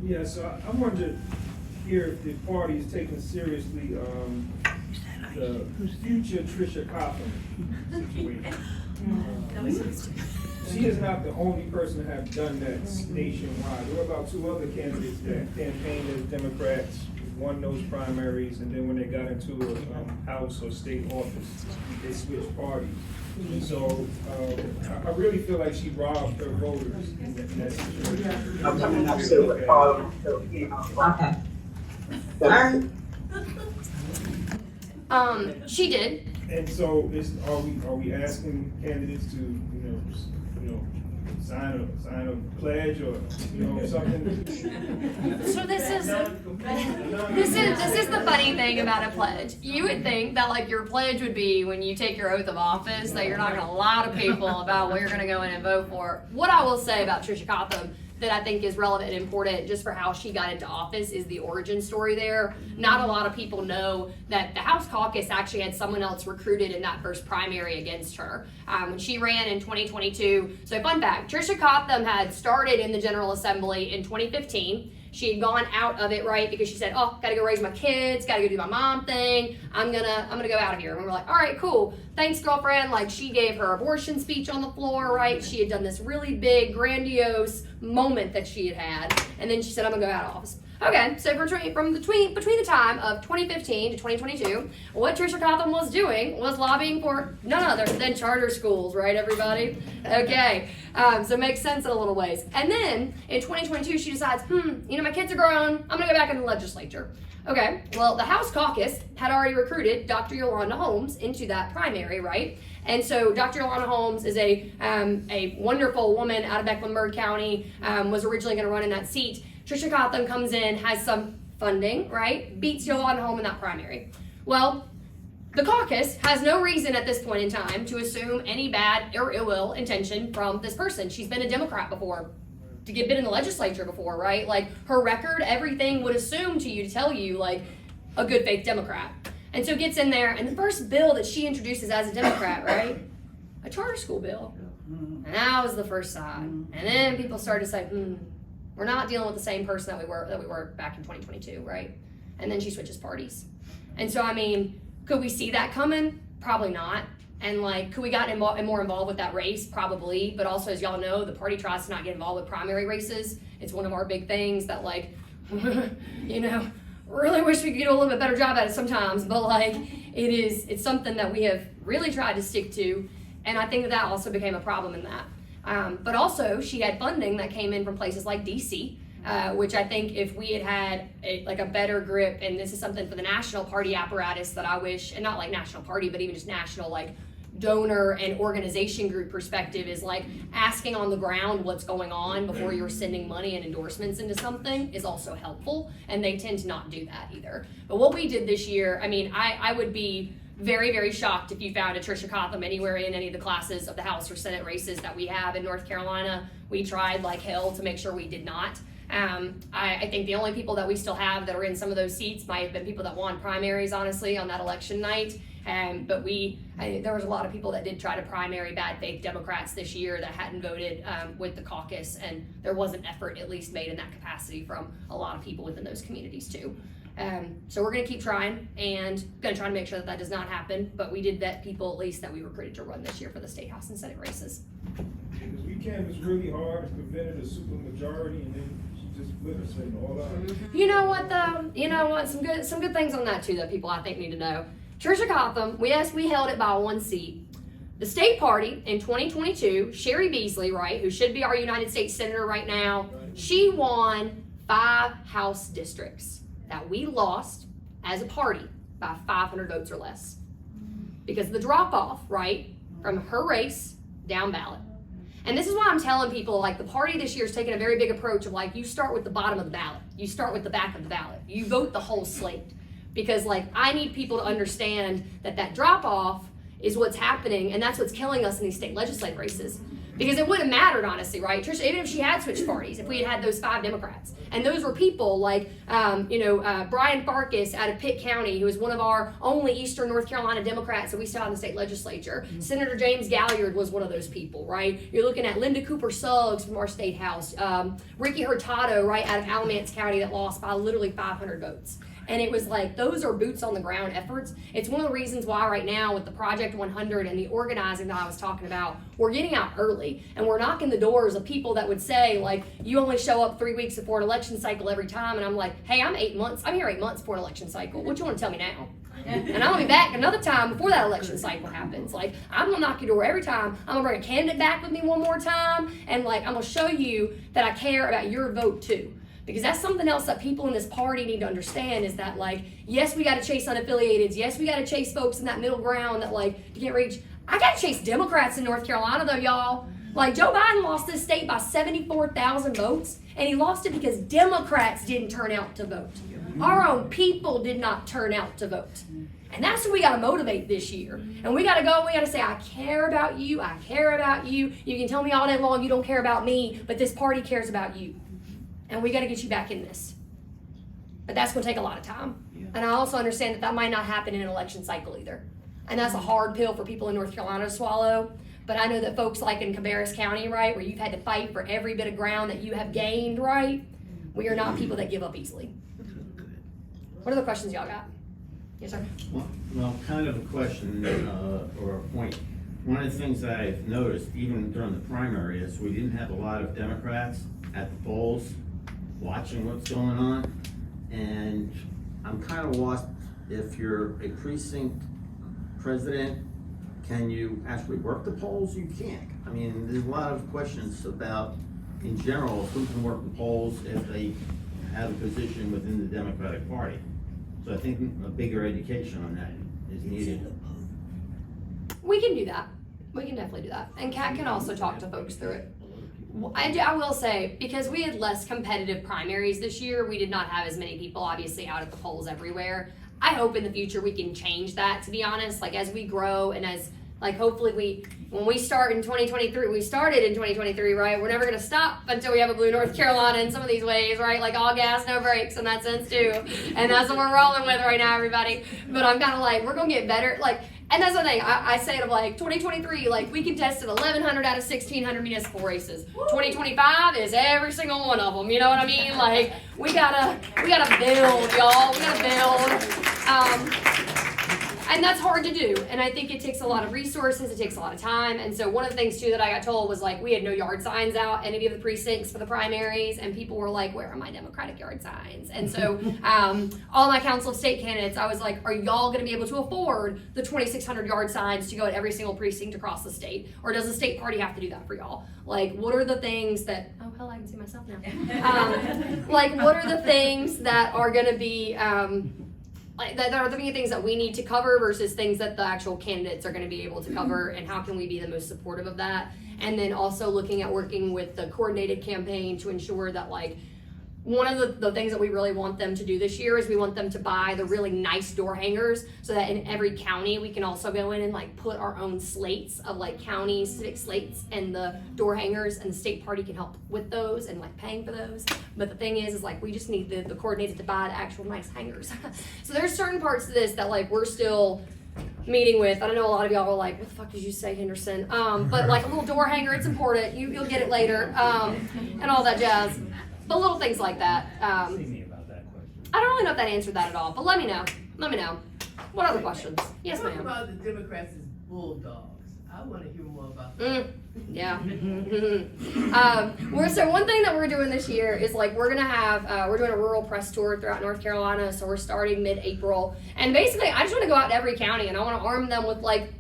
Yeah, so I wanted to hear if the party is taking seriously the future Tricia Cotham situation. She is not the only person to have done that nationwide. There were about 2 other candidates that campaigned as Democrats, won those primaries, and then when they got into a House or state office, they switched parties. And so I really feel like she robbed her voters in that situation. I'm coming up to the call. Okay. She did. And so are we asking candidates to sign a pledge or something? So this is the funny thing about a pledge. You would think that like your pledge would be when you take your oath of office that you're not going to lie to people about what you're going to go in and vote for. What I will say about Tricia Cotham that I think is relevant and important just for how she got into office is the origin story there. Not a lot of people know that the House caucus actually had someone else recruited in that first primary against her when she ran in 2022. So fun fact, Tricia Cotham had started in the General Assembly in 2015. She had gone out of it, right, because she said, oh, gotta go raise my kids, gotta go do my mom thing, I'm gonna go out of here. And we were like, all right, cool, thanks, girlfriend. Like, she gave her abortion speech on the floor, right? She had done this really big, grandiose moment that she had, and then she said, I'm gonna go out of office. Okay, so between the time of 2015 to 2022, what Tricia Cotham was doing was lobbying for none other than charter schools, right, everybody? Okay, so it makes sense in a little ways. And then in 2022, she decides, my kids are grown, I'm gonna go back in the legislature. Okay, well, the House caucus had already recruited Dr. Yolanda Holmes into that primary, right? And so Dr. Yolanda Holmes is a wonderful woman out of Mecklenburg County, was originally gonna run in that seat. Tricia Cotham comes in, has some funding, right? Beats Yolanda Holmes in that primary. Well, the caucus has no reason at this point in time to assume any bad or ill will intention from this person. She's been a Democrat before, been in the legislature before, right? Like, her record, everything would assume to tell you, like, a good faith Democrat. And so gets in there, and the first bill that she introduces as a Democrat, right? A charter school bill. And that was the first sign. And then people started to say, we're not dealing with the same person that we were back in 2022, right? And then she switches parties. And so, I mean, could we see that coming? Probably not. And like, could we gotten more involved with that race? Probably. But also, as y'all know, the party tries to not get involved with primary races. It's one of our big things that, like, really wish we could do a little bit better job at it sometimes. But like, it's something that we have really tried to stick to. And I think that also became a problem in that. But also, she had funding that came in from places like DC, which I think if we had a better grip, and this is something for the national party apparatus that I wish, and not like national party, but even just national like donor and organization group perspective, is like asking on the ground what's going on before you're sending money and endorsements into something is also helpful, and they tend to not do that either. But what we did this year, I mean, I would be very, very shocked if you found a Tricia Cotham anywhere in any of the classes of the House or Senate races that we have in North Carolina. We tried like hell to make sure we did not. I think the only people that we still have that are in some of those seats might have been people that won primaries, honestly, on that election night. But there was a lot of people that did try to primary bad faith Democrats this year that hadn't voted with the caucus, and there was an effort at least made in that capacity from a lot of people within those communities too. So we're going to keep trying and going to try to make sure that does not happen, but we did vet people at least that we recruited to run this year for the state house and senate races. This weekend was really hard. It prevented a super majority, and then she just flipped us and all out. You know what though? You know what? Some good things on that too that people I think need to know. Tricia Cotham, we held it by one seat. The state party in 2022, Sherry Beasley, right, who should be our United States Senator right now, she won 5 House districts that we lost as a party by 500 votes or less. Because of the drop-off, right, from her race down ballot. And this is why I'm telling people, like, the party this year is taking a very big approach of, like, you start with the bottom of the ballot. You start with the back of the ballot. You vote the whole slate. Because, like, I need people to understand that drop-off is what's happening, and that's what's killing us in these state legislative races. Because it wouldn't have mattered, honestly, right? Tricia, even if she had switched parties, if we had those 5 Democrats. And those were people like, Brian Farkas out of Pitt County, who is one of our only Eastern North Carolina Democrats that we still have in the state legislature. Senator James Galliard was one of those people, right? You're looking at Linda Cooper Suggs from our state house. Ricky Hurtado, right, out of Alamance County that lost by literally 500 votes. And it was like, those are boots on the ground efforts. It's one of the reasons why right now with the Project 100 and the organizing that I was talking about, we're getting out early and we're knocking the doors of people that would say, like, you only show up 3 weeks before an election cycle every time. And I'm like, hey, I'm here 8 months before an election cycle. What you want to tell me now? And I'll be back another time before that election cycle happens. Like, I'm gonna knock your door every time. I'm gonna bring a candidate back with me one more time. And like, I'm gonna show you that I care about your vote too. Because that's something else that people in this party need to understand is that, like, yes, we got to chase unaffiliateds. Yes, we got to chase folks in that middle ground that, like, you can't reach. I got to chase Democrats in North Carolina, though, y'all. Like, Joe Biden lost this state by 74,000 votes, and he lost it because Democrats didn't turn out to vote. Our own people did not turn out to vote. And that's what we got to motivate this year. And we got to go, we got to say, I care about you. I care about you. You can tell me all day long you don't care about me, but this party cares about you. And we got to get you back in this. But that's going to take a lot of time. Yeah. And I also understand that might not happen in an election cycle either. And that's a hard pill for people in North Carolina to swallow. But I know that folks like in Cabarrus County, right, where you've had to fight for every bit of ground that you have gained, right, we are not people that give up easily. What are the questions y'all got? Yes, sir? Well, kind of a question or a point. One of the things that I've noticed, even during the primary, is we didn't have a lot of Democrats at the polls. watching what's going on, and I'm kind of lost. If you're a precinct president, can you actually work the polls? You can't. I mean, there's a lot of questions about, in general, who can work the polls if they have a position within the Democratic Party. So I think a bigger education on that is needed. We can do that. We can definitely do that. And Kat can also talk to folks through it. I will say, because we had less competitive primaries this year, we did not have as many people obviously out at the polls everywhere. I hope in the future we can change that, to be honest, like as we grow and as like hopefully when we start in 2023, we started in 2023, right? We're never gonna stop until we have a blue North Carolina in some of these ways, right? Like all gas, no brakes in that sense too. And that's what we're rolling with right now, everybody. But I'm kind of like, we're gonna get better. Like, and that's the thing, I say it of like 2023, like we contested 1,100 out of 1,600 municipal races. 2025 is every single one of them, you know what I mean? Like we gotta build, y'all. We gotta build. And that's hard to do. And I think it takes a lot of resources, it takes a lot of time. And so one of the things too that I got told was like, we had no yard signs out any of the precincts for the primaries. And people were like, where are my Democratic yard signs? And so all my Council of State candidates, I was like, are y'all gonna be able to afford the 2,600 yard signs to go at every single precinct across the state? Or does the state party have to do that for y'all? Like, what are the things that, oh hell, I can see myself now. Like, what are the things that are gonna be, like that are the things that we need to cover versus things that the actual candidates are going to be able to cover, and how can we be the most supportive of that? And then also looking at working with the coordinated campaign to ensure that like one of the things that we really want them to do this year is we want them to buy the really nice door hangers so that in every county we can also go in and like put our own slates of like county civic slates and the door hangers, and the state party can help with those and like paying for those. But the thing is like we just need the coordinated to buy the actual nice hangers. So there's certain parts to this that like we're still meeting with. I don't know, a lot of y'all were like, what the fuck did you say, Henderson? But like a little door hanger, it's important. You'll get it later, and all that jazz. But little things like that. I don't really know if that answered that at all, but let me know. Let me know. What other questions? Yes, ma'am. Talk about the Democrats as bulldogs. I want to hear more about that. Yeah. So one thing that we're doing this year is like we're gonna have we're doing a rural press tour throughout North Carolina. So we're starting mid-April, and basically I just want to go out to every county and I want to arm them with like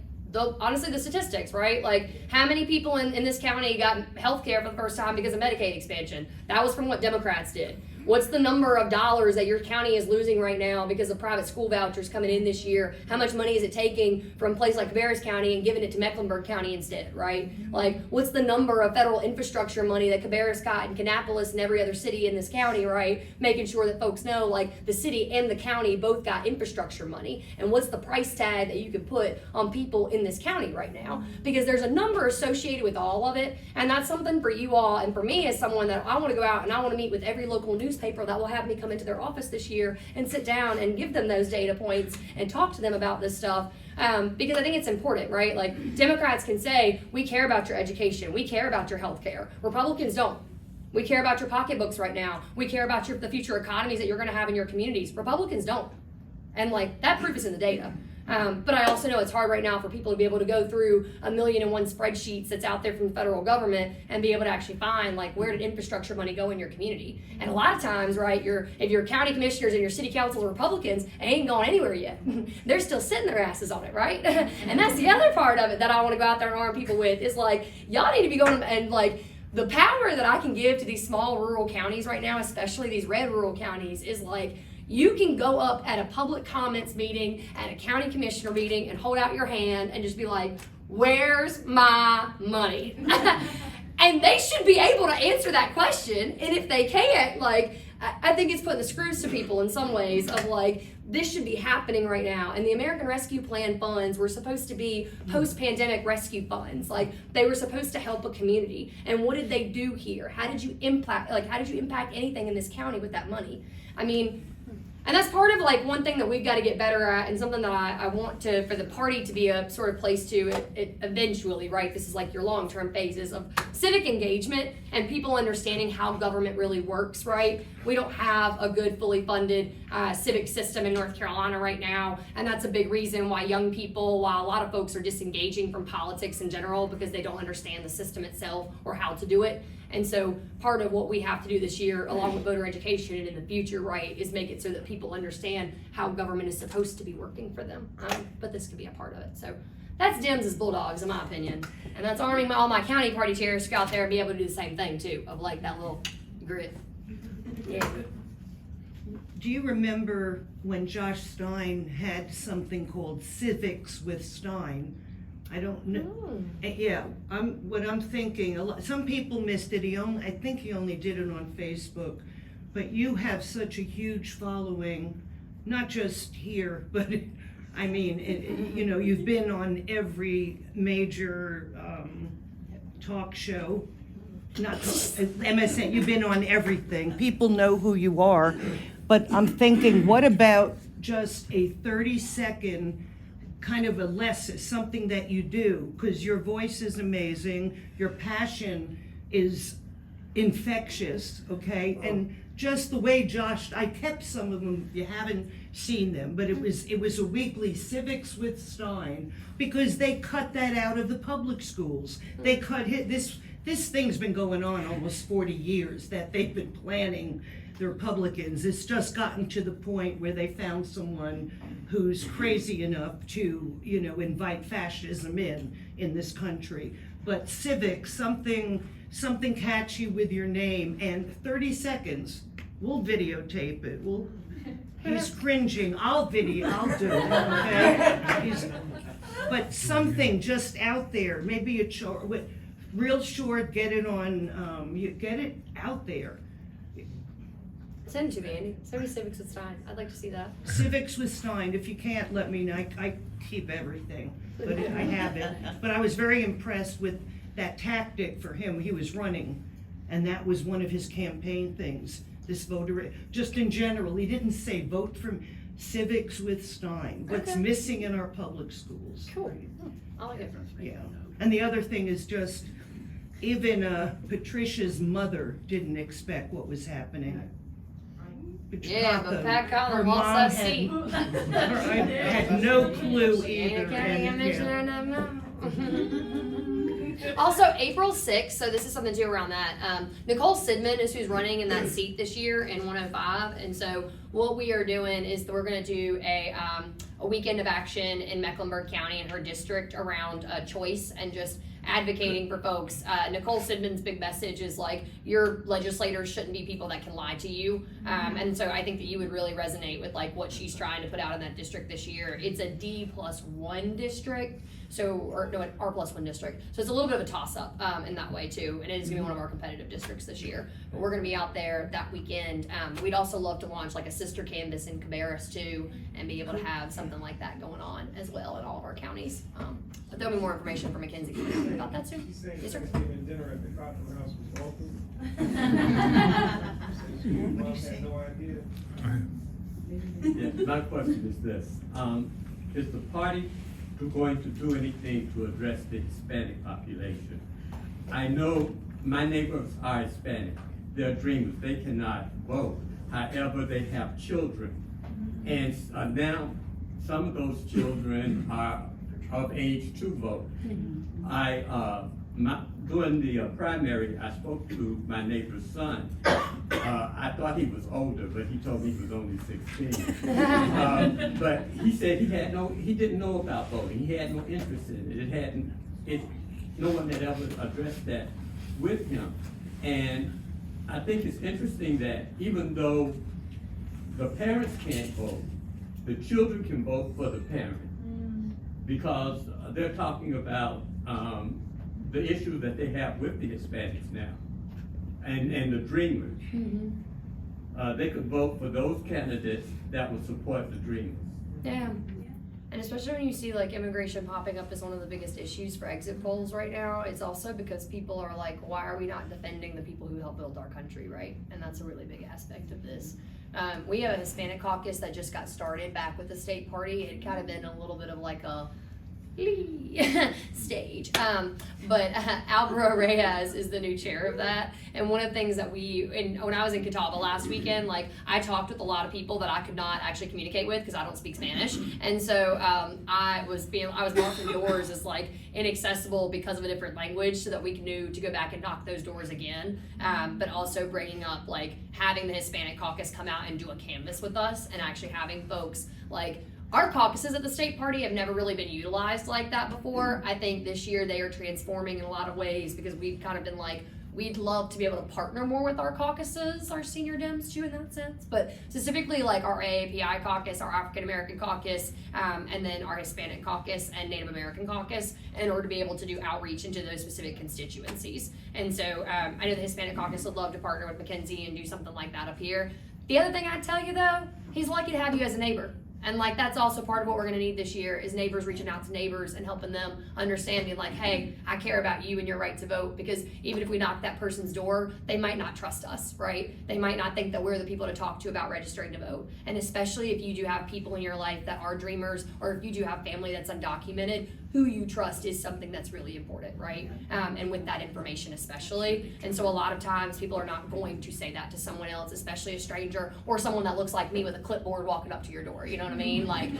honestly the statistics, right? Like how many people in this county got health care for the first time because of Medicaid expansion? That was from what Democrats did. What's the number of dollars that your county is losing right now because of private school vouchers coming in this year? How much money is it taking from a place like Cabarrus County and giving it to Mecklenburg County instead, right? Like, what's the number of federal infrastructure money that Cabarrus got and Kannapolis and every other city in this county, right? Making sure that folks know, like, the city and the county both got infrastructure money. And what's the price tag that you can put on people in this county right now? Because there's a number associated with all of it. And that's something for you all and for me as someone that I want to go out and I want to meet with every local newspaper that will have me come into their office this year and sit down and give them those data points and talk to them about this stuff, because I think it's important, right? Like Democrats can say, we care about your education, we care about your health care. Republicans don't. We care about your pocketbooks right now. We care about the future economies that you're going to have in your communities. Republicans don't. And like that proof is in the data. But I also know it's hard right now for people to be able to go through 1,000,001 spreadsheets that's out there from the federal government and be able to actually find like where did infrastructure money go in your community. And a lot of times, right, if your county commissioners and your city councils are Republicans, it ain't going anywhere yet. They're still sitting their asses on it, right? And that's the other part of it that I want to go out there and arm people with is like, y'all need to be going and like, the power that I can give to these small rural counties right now, especially these red rural counties, is like, you can go up at a public comments meeting, at a county commissioner meeting, and hold out your hand and just be like, where's my money? And they should be able to answer that question. And if they can't, like, I think it's putting the screws to people in some ways of like, this should be happening right now. And the American Rescue Plan funds were supposed to be post-pandemic rescue funds. Like they were supposed to help a community. And what did they do here? How did you impact anything in this county with that money? I mean, and that's part of like one thing that we've got to get better at, and something that I want for the party to be a sort of place to eventually, right? This is like your long-term phases of civic engagement and people understanding how government really works, right? We don't have a good, fully funded civic system in North Carolina right now, and that's a big reason why young people, while a lot of folks are disengaging from politics in general because they don't understand the system itself or how to do it. And so part of what we have to do this year, along with voter education and in the future, right, is make it so that people understand how government is supposed to be working for them. But this could be a part of it. So that's Dems as Bulldogs, in my opinion. And that's arming all my county party chairs to go out there and be able to do the same thing too, of like that little grit. Yeah. Do you remember when Josh Stein had something called Civics with Stein? I don't know. Yeah, what I'm thinking, some people missed it. I think he only did it on Facebook. But you have such a huge following, not just here, but I mean, you know, you've been on every major talk show. Not MSN, you've been on everything. People know who you are. But I'm thinking, what about just a 30-second kind of a lesson, something that you do? Because your voice is amazing, your passion is infectious, okay? And just the way Josh, I kept some of them, you haven't seen them, but it was a weekly Civics with Stein, because they cut that out of the public schools. They cut this thing's been going on almost 40 years that they've been planning. The Republicans, it's just gotten to the point where they found someone who's crazy enough to, you know, invite fascism in this country. But civics, something catchy with your name, and 30 seconds, we'll videotape it. He's cringing. I'll do it. Okay? But something just out there, maybe a real short. Get it on. You get it out there. Send it to me, Andy. Send me Civics with Stein. I'd like to see that. Civics with Stein. If you can't, let me know. I keep everything, but I have it. But I was very impressed with that tactic for him. He was running, and that was one of his campaign things. This voter, just in general, he didn't say vote for Civics with Stein. What's missing in our public schools? Cool. I like it. Yeah. And the other thing is just, even Patricia's mother didn't expect what was happening. Yeah, but Pat Collins lost that seat. I had no clue either. Also, April 6th, so this is something too around that. Nicole Sidman is who's running in that seat this year in 105, and so what we are doing is we're going to do a weekend of action in Mecklenburg County in her district around choice and just advocating for folks. Nicole Sidman's big message is like, your legislators shouldn't be people that can lie to you. And so I think that you would really resonate with like what she's trying to put out in that district this year. It's a D+1 district. Or no, an R+1 district. So it's a little bit of a toss-up in that way too, and it is gonna be one of our competitive districts this year. But we're gonna be out there that weekend. We'd also love to launch like a sister canvas in Cabarrus too, and be able to have something like that going on as well in all of our counties. But there'll be more information from Mackenzie coming out about that soon. Yes, sir. Dinner at the Cotton House was open. What do you say? No idea. Yeah, my question is this, is the party going to do anything to address the Hispanic population? I know my neighbors are Hispanic, they're dreamers, they cannot vote. However, they have children, and now some of those children are of age to vote. During the primary, I spoke to my neighbor's son. I thought he was older, but he told me he was only 16. But he said he didn't know about voting. He had no interest in it. No one had ever addressed that with him. And I think it's interesting that even though the parents can't vote, the children can vote for the parent, because they're talking about the issue that they have with the Hispanics now, and the dreamers. They could vote for those candidates that would support the dreamers. Yeah. And especially when you see like immigration popping up as one of the biggest issues for exit polls right now, it's also because people are like, why are we not defending the people who helped build our country, right? And that's a really big aspect of this. We have a Hispanic caucus that just got started back with the state party. It kind of been a little bit of like a stage. But Alvaro Reyes is the new chair of that. And one of the things that when I was in Catawba last weekend, like I talked with a lot of people that I could not actually communicate with because I don't speak Spanish. And so I was marking doors as like inaccessible because of a different language so that we knew to go back and knock those doors again. But also bringing up like having the Hispanic caucus come out and do a canvas with us and actually having folks like our caucuses at the state party have never really been utilized like that before. I think this year they are transforming in a lot of ways because we've kind of been like, we'd love to be able to partner more with our caucuses, our senior Dems too in that sense, but specifically like our AAPI caucus, our African American caucus, and then our Hispanic caucus and Native American caucus in order to be able to do outreach into those specific constituencies. And so I know the Hispanic caucus would love to partner with Mackenzie and do something like that up here. The other thing I'd tell you though, he's lucky to have you as a neighbor. And like that's also part of what we're gonna need this year is neighbors reaching out to neighbors and helping them understanding like, hey, I care about you and your right to vote, because even if we knock that person's door, they might not trust us, right? They might not think that we're the people to talk to about registering to vote. And especially if you do have people in your life that are dreamers, or if you do have family that's undocumented, who you trust is something that's really important, right? And with that information especially. And so a lot of times people are not going to say that to someone else, especially a stranger or someone that looks like me with a clipboard walking up to your door, you know what I mean? Like,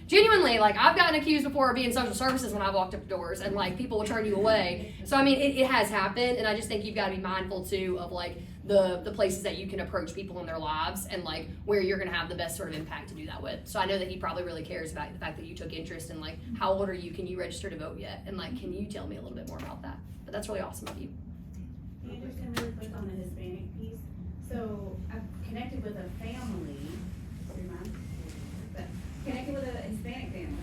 genuinely, like I've gotten accused before of being social services when I walked up doors and like people will turn you away. So I mean, it has happened, and I just think you've got to be mindful too of like the places that you can approach people in their lives and like where you're gonna have the best sort of impact to do that with. So I know that he probably really cares about the fact that you took interest in like, how old are you, can you register to vote yet? And like, can you tell me a little bit more about that? But that's really awesome of you. Anderson, really quick on the Hispanic piece. So I've connected with a family, connected with a Hispanic family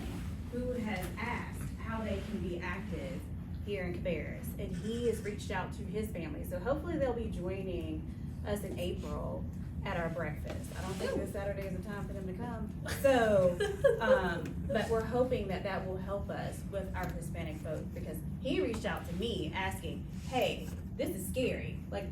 who has asked how they can be active here in Cabarrus, and he has reached out to his family. So hopefully they'll be joining us in April at our breakfast. I don't think this Saturday is the time for them to come. So, but we're hoping that that will help us with our Hispanic vote, because he reached out to me asking, hey, this is scary. Like,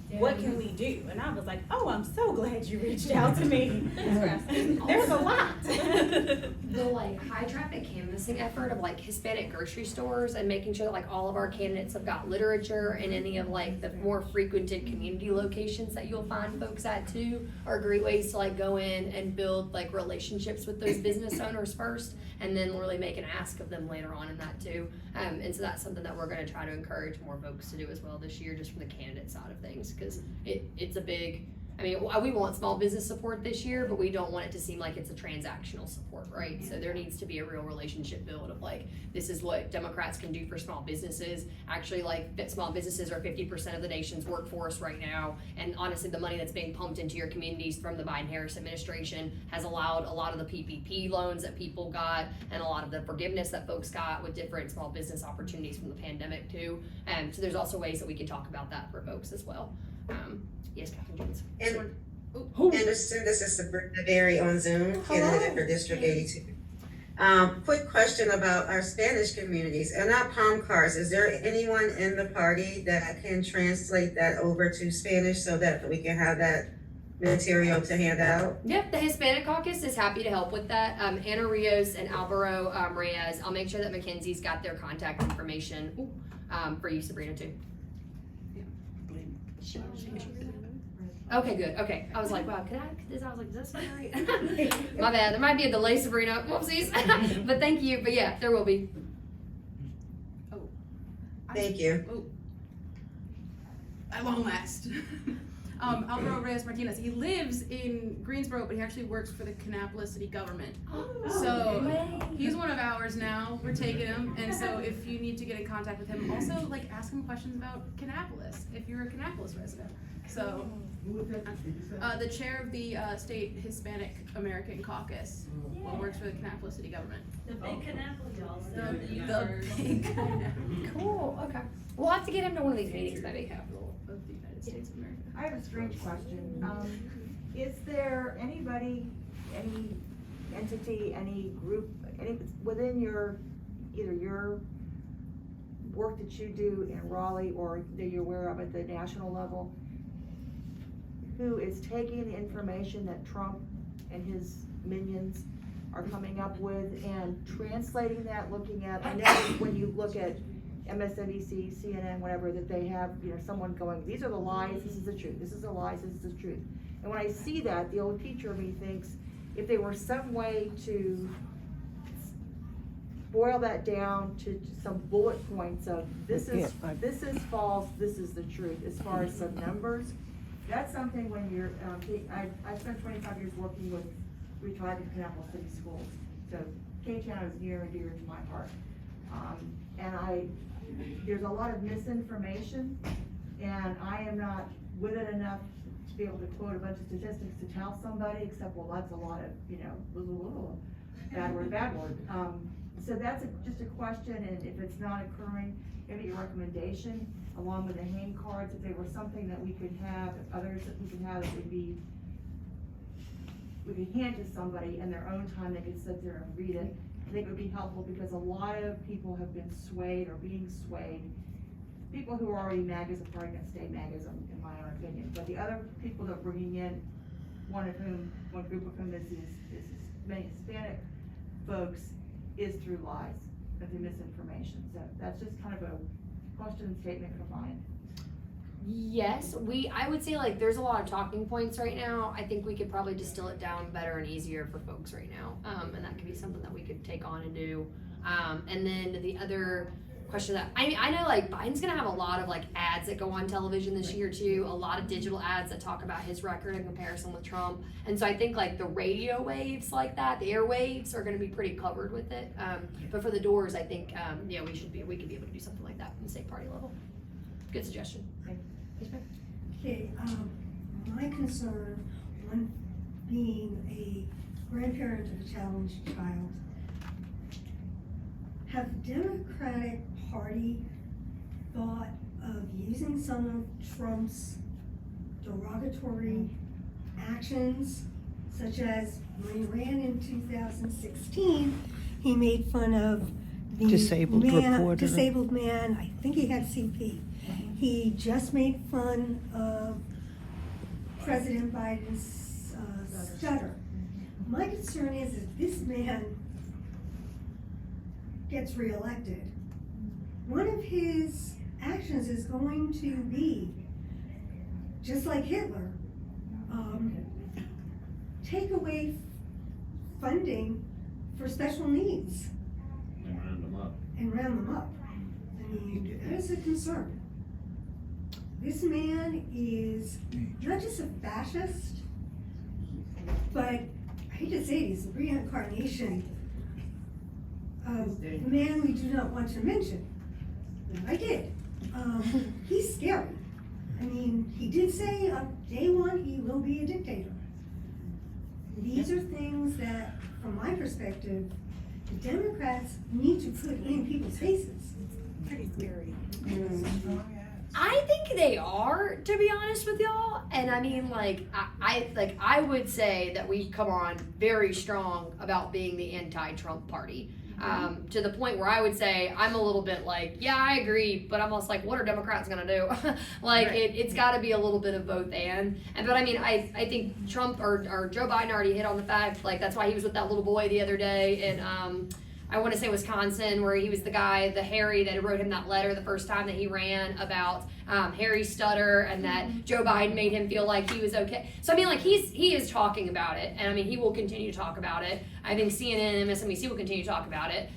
what can we do? And I was like, oh, I'm so glad you reached out to me. There's a lot. The like high traffic canvassing effort of like Hispanic grocery stores and making sure that like all of our candidates have got literature and any of like the more frequented community locations that you'll find folks at too are great ways to like go in and build like relationships with those business owners first, and then really make an ask of them later on in that too. And so that's something that we're going to try to encourage more folks to do as well this year, just from the candidate side of things, because it's a big, I mean, we want small business support this year, but we don't want it to seem like it's a transactional support, right? So there needs to be a real relationship build of like, this is what Democrats can do for small businesses. Actually, like, that small businesses are 50% of the nation's workforce right now. And honestly, the money that's being pumped into your communities from the Biden-Harris administration has allowed a lot of the PPP loans that people got and a lot of the forgiveness that folks got with different small business opportunities from the pandemic too. So there's also ways that we can talk about that for folks as well. Yes, Captain Jones. Anderson, this is Sabrina Berry on Zoom, candidate for District 82. Quick question about our Spanish communities and our palm cards. Is there anyone in the party that can translate that over to Spanish so that we can have that material to hand out? Yep, the Hispanic Caucus is happy to help with that. Ana Rios and Alvaro Reyes. I'll make sure that Mackenzie's got their contact information for you, Sabrina, too. Okay, good. Okay, I was like, wow, I was like, is that something right? My bad. There might be a delay, Sabrina. Whoopsies. But thank you. But yeah, there will be. Thank you. I won't last. Alvaro Reyes Martinez. He lives in Greensboro, but he actually works for the Kannapolis city government. So he's one of ours now. We're taking him, and so if you need to get in contact with him, also like ask him questions about Kannapolis if you're a Kannapolis resident. So the chair of the state Hispanic American Caucus works for the Kannapolis city government. The big Kannapolis, y'all. The big Kannapolis. Cool. Okay. We'll have to get him to one of these meetings, maybe. Capital of the United States of America. I have a strange question. Is there anybody, any entity, any group, any within your, either your work that you do in Raleigh or that you're aware of at the national level, who is taking the information that Trump and his minions are coming up with and translating that, looking at, I know when you look at MSNBC, CNN, whatever, that they have, someone going, these are the lies, this is the truth, this is the lies, this is the truth. And when I see that, the old teacher of me thinks, if there were some way to boil that down to some bullet points of, this is false, this is the truth, as far as some numbers, that's something when you're, I spent 25 years working with retired Kannapolis City Schools, so K-Town is near and dear to my heart. And there's a lot of misinformation, and I am not with it enough to be able to quote a bunch of statistics to tell somebody, except, well, that's a lot of, bad word. So that's just a question, and if it's not occurring, maybe a recommendation, along with the hang cards, if there were something that we could have, others that we could have, that would be, we could hand to somebody in their own time, they could sit there and read it. I think it would be helpful, because a lot of people have been swayed or being swayed. People who are already MAGAs are probably gonna stay MAGAs, in my own opinion. But the other people that are bringing in, one group of whom is many Hispanic folks, is through lies and through misinformation. So that's just kind of a question and statement combined. Yes, I would say, like, there's a lot of talking points right now. I think we could probably distill it down better and easier for folks right now. And that could be something that we could take on and do. And then the other question that, I know, like, Biden's gonna have a lot of, like, ads that go on television this year too, a lot of digital ads that talk about his record in comparison with Trump. And so I think, like, the radio waves like that, the airwaves, are gonna be pretty covered with it. But for the doors, I think, we could be able to do something like that from the state party level. Good suggestion. Okay, my concern, one being a grandparent of a challenged child, have the Democratic Party thought of using some of Trump's derogatory actions, such as when he ran in 2016, he made fun of the Disabled man, I think he had CP. He just made fun of President Biden's stutter. My concern is if this man gets reelected, one of his actions is going to be, just like Hitler, take away funding for special needs. And round them up. I mean, that is a concern. This man is not just a fascist, but I hate to say it, he's the reincarnation of the man we do not want to mention. I did. He's scary. I mean, he did say on day one he will be a dictator. These are things that, from my perspective, the Democrats need to put in people's faces. It's pretty scary. I think they are, to be honest with y'all. And I mean, I would say that we come on very strong about being the anti-Trump party. To the point where I would say I'm a little bit like, yeah, I agree, but I'm almost like, what are Democrats gonna do? It's gotta be a little bit of both but I mean, I think Trump or Joe Biden already hit on the fact, like, that's why he was with that little boy the other day in, I want to say Wisconsin, where he was the guy, the Harry, that wrote him that letter the first time that he ran about Harry's stutter, and that Joe Biden made him feel like he was okay. So I mean, like, he is talking about it, and I mean, he will continue to talk about it. I think CNN and MSNBC will continue to talk about it.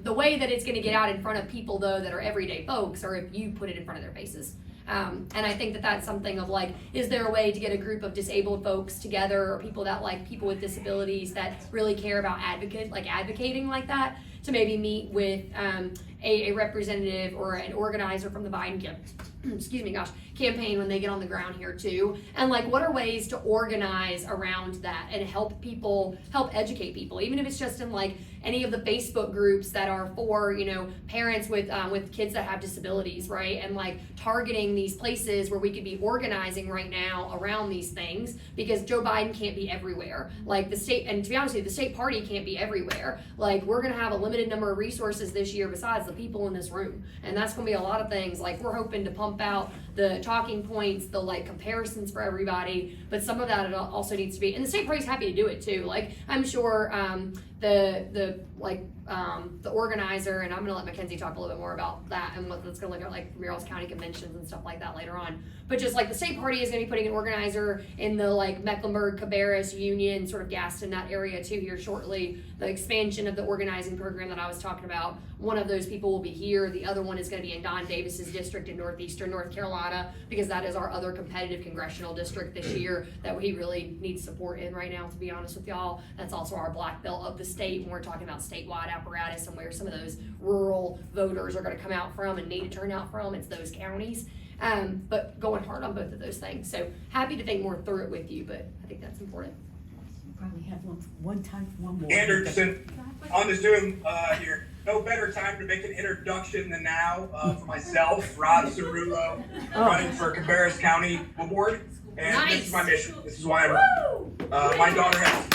The way that it's going to get out in front of people, though, that are everyday folks, or if you put it in front of their faces. And I think that that's something of, like, is there a way to get a group of disabled folks together, or people that like people with disabilities that really care about advocating like that, to maybe meet with a representative or an organizer from the Biden campaign when they get on the ground here too, and like, what are ways to organize around that and help educate people, even if it's just in like any of the Facebook groups that are for, parents with kids that have disabilities, right? And like targeting these places where we could be organizing right now around these things, because Joe Biden can't be everywhere. Like the state, and to be honest with you, the state party can't be everywhere. Like, we're gonna have a limited number of resources this year besides the people in this room. And that's gonna be a lot of things. Like, we're hoping to pump out the talking points, the like comparisons for everybody, but some of that also needs to be, and the state party's happy to do it too. Like I'm sure the organizer, and I'm gonna let Mackenzie talk a little bit more about that and what that's gonna look at, like Murals County conventions and stuff like that later on. But just like the state party is gonna be putting an organizer in the like Mecklenburg, Cabarrus, Union, sort of Gaston, that area too here shortly. The expansion of the organizing program that I was talking about, one of those people will be here. The other one is gonna be in Don Davis's district in northeastern North Carolina, because that is our other competitive congressional district this year that we really need support in right now, to be honest with y'all. That's also our black belt of the state when we're talking about statewide apparatus and where some of those rural voters are gonna come out from and need to turn out from. It's those counties. But going hard on both of those things. So happy to think more through it with you, but I think that's important. Probably have one time for one more. Anderson, on the Zoom here. No better time to make an introduction than now for myself, Rod Cerullo, running for Cabarrus County Board. And this is my mission. This is why I run. My daughter has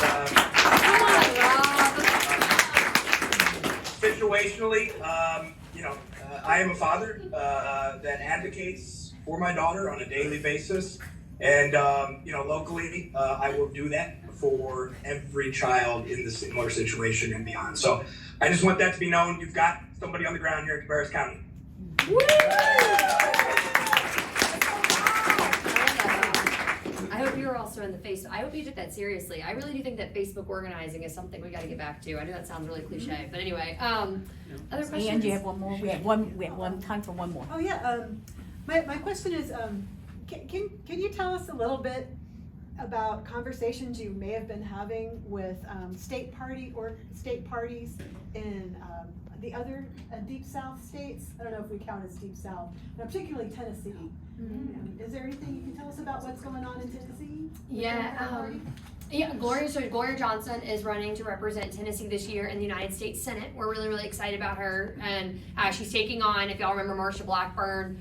situationally, I am a father that advocates for my daughter on a daily basis. And, locally, I will do that for every child in the similar situation and beyond. So I just want that to be known. You've got somebody on the ground here in Cabarrus County. I hope you're also in the Facebook. I hope you took that seriously. I really do think that Facebook organizing is something we got to get back to. I know that sounds really cliche, but anyway. Other questions? And you have one more. We have one time for one more. Oh yeah. My question is, can you tell us a little bit about conversations you may have been having with state parties in the other Deep South states? I don't know if we count as Deep South, but particularly Tennessee. Is there anything you can tell us about what's going on in Tennessee? Gloria Johnson is running to represent Tennessee this year in the United States Senate. We're really, really excited about her, and she's taking on, if y'all remember, Marsha Blackburn,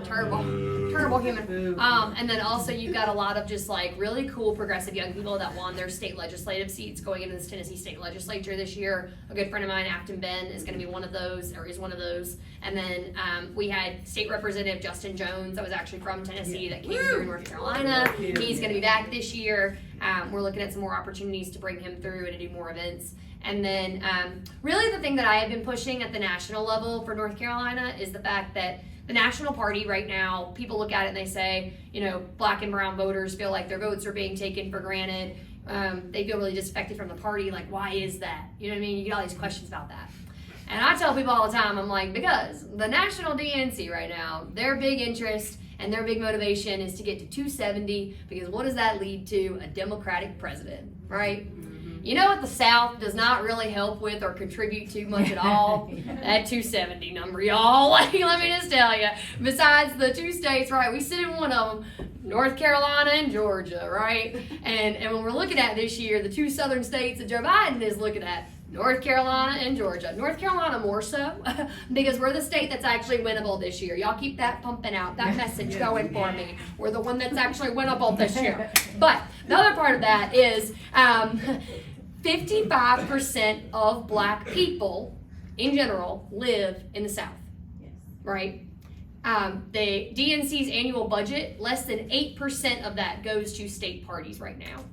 terrible human. And then also you've got a lot of just like really cool progressive young people that won their state legislative seats going into this Tennessee state legislature this year. A good friend of mine, Afton Ben, is going to be one of those, or is one of those. And then we had State Representative Justin Jones, that was actually from Tennessee, that came through North Carolina. He's going to be back this year. We're looking at some more opportunities to bring him through and to do more events. And then really the thing that I have been pushing at the national level for North Carolina is the fact that the national party right now, people look at it and they say, black and brown voters feel like their votes are being taken for granted. They feel really disaffected from the party. Like, why is that? You know what I mean? You get all these questions about that. And I tell people all the time, I'm like, because the national DNC right now, their big interest and their big motivation is to get to 270, because what does that lead to? A Democratic president, right? You know what the South does not really help with or contribute to much at all? That 270 number, y'all. Like, let me just tell you. Besides the two states, right, we sit in one of them, North Carolina and Georgia, right? And when we're looking at this year, the two southern states that Joe Biden is looking at, North Carolina and Georgia. North Carolina more so, because we're the state that's actually winnable this year. Y'all keep that pumping out, that message going for me. We're the one that's actually winnable this year. But the other part of that is 55% of black people in general live in the South, right? The DNC's annual budget, less than 8% of that goes to state parties right now.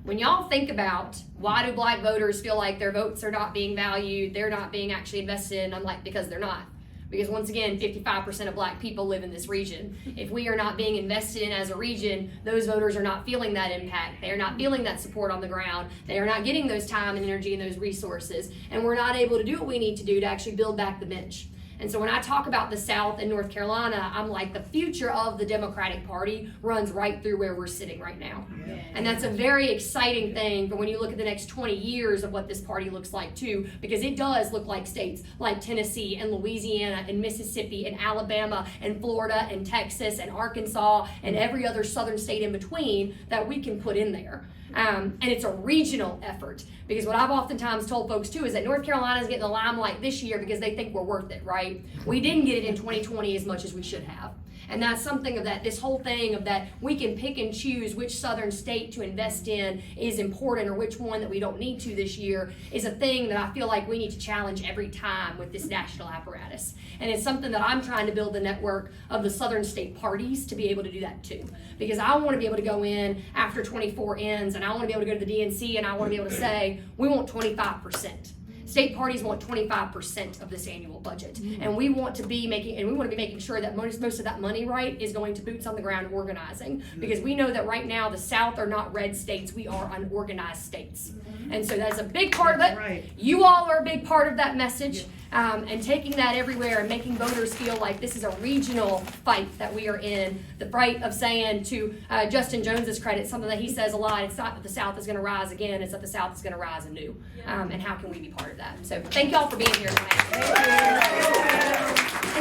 When y'all think about why do black voters feel like their votes are not being valued, they're not being actually invested in, I'm like, because they're not. Because once again, 55% of black people live in this region. If we are not being invested in as a region, those voters are not feeling that impact. They are not feeling that support on the ground. They are not getting those time and energy and those resources. And we're not able to do what we need to do to actually build back the bench. And so when I talk about the South and North Carolina, I'm like, the future of the Democratic Party runs right through where we're sitting right now. Yeah. And that's a very exciting thing for when you look at the next 20 years of what this party looks like too, because it does look like states like Tennessee and Louisiana and Mississippi and Alabama and Florida and Texas and Arkansas and every other southern state in between that we can put in there. And it's a regional effort, because what I've oftentimes told folks too is that North Carolina is getting the limelight this year because they think we're worth it, right? We didn't get it in 2020 as much as we should have. And that's something of that, this whole thing of that we can pick and choose which southern state to invest in is important, or which one that we don't need to this year, is a thing that I feel like we need to challenge every time with this national apparatus. And it's something that I'm trying to build the network of the southern state parties to be able to do that too. Because I want to be able to go in after 24 ends, and I want to be able to go to the DNC, and I want to be able to say, we want 25%. State parties want 25% of this annual budget, and we want to be making sure that most of that money, right, is going to boots on the ground organizing, because we know that right now the South are not red states, we are unorganized states, and so that's a big part of it. Right. You all are a big part of that message, and taking that everywhere and making voters feel like this is a regional fight that we are in. The fight of saying, to Justin Jones's credit, something that he says a lot, it's not that the South is going to rise again, it's that the South is going to rise anew. And how can we be part of that? So thank y'all for being here tonight. And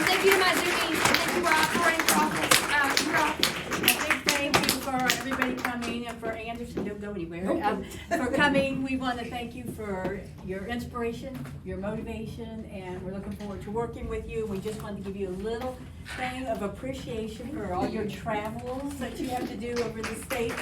thank you to my Zoomies. Thank you, Rob, for running for office. Rob. A big thank you for everybody coming, and for Anderson, don't go anywhere, for coming. We want to thank you for your inspiration, your motivation, and we're looking forward to working with you. We just wanted to give you a little thing of appreciation for all your travels that you have to do over the state.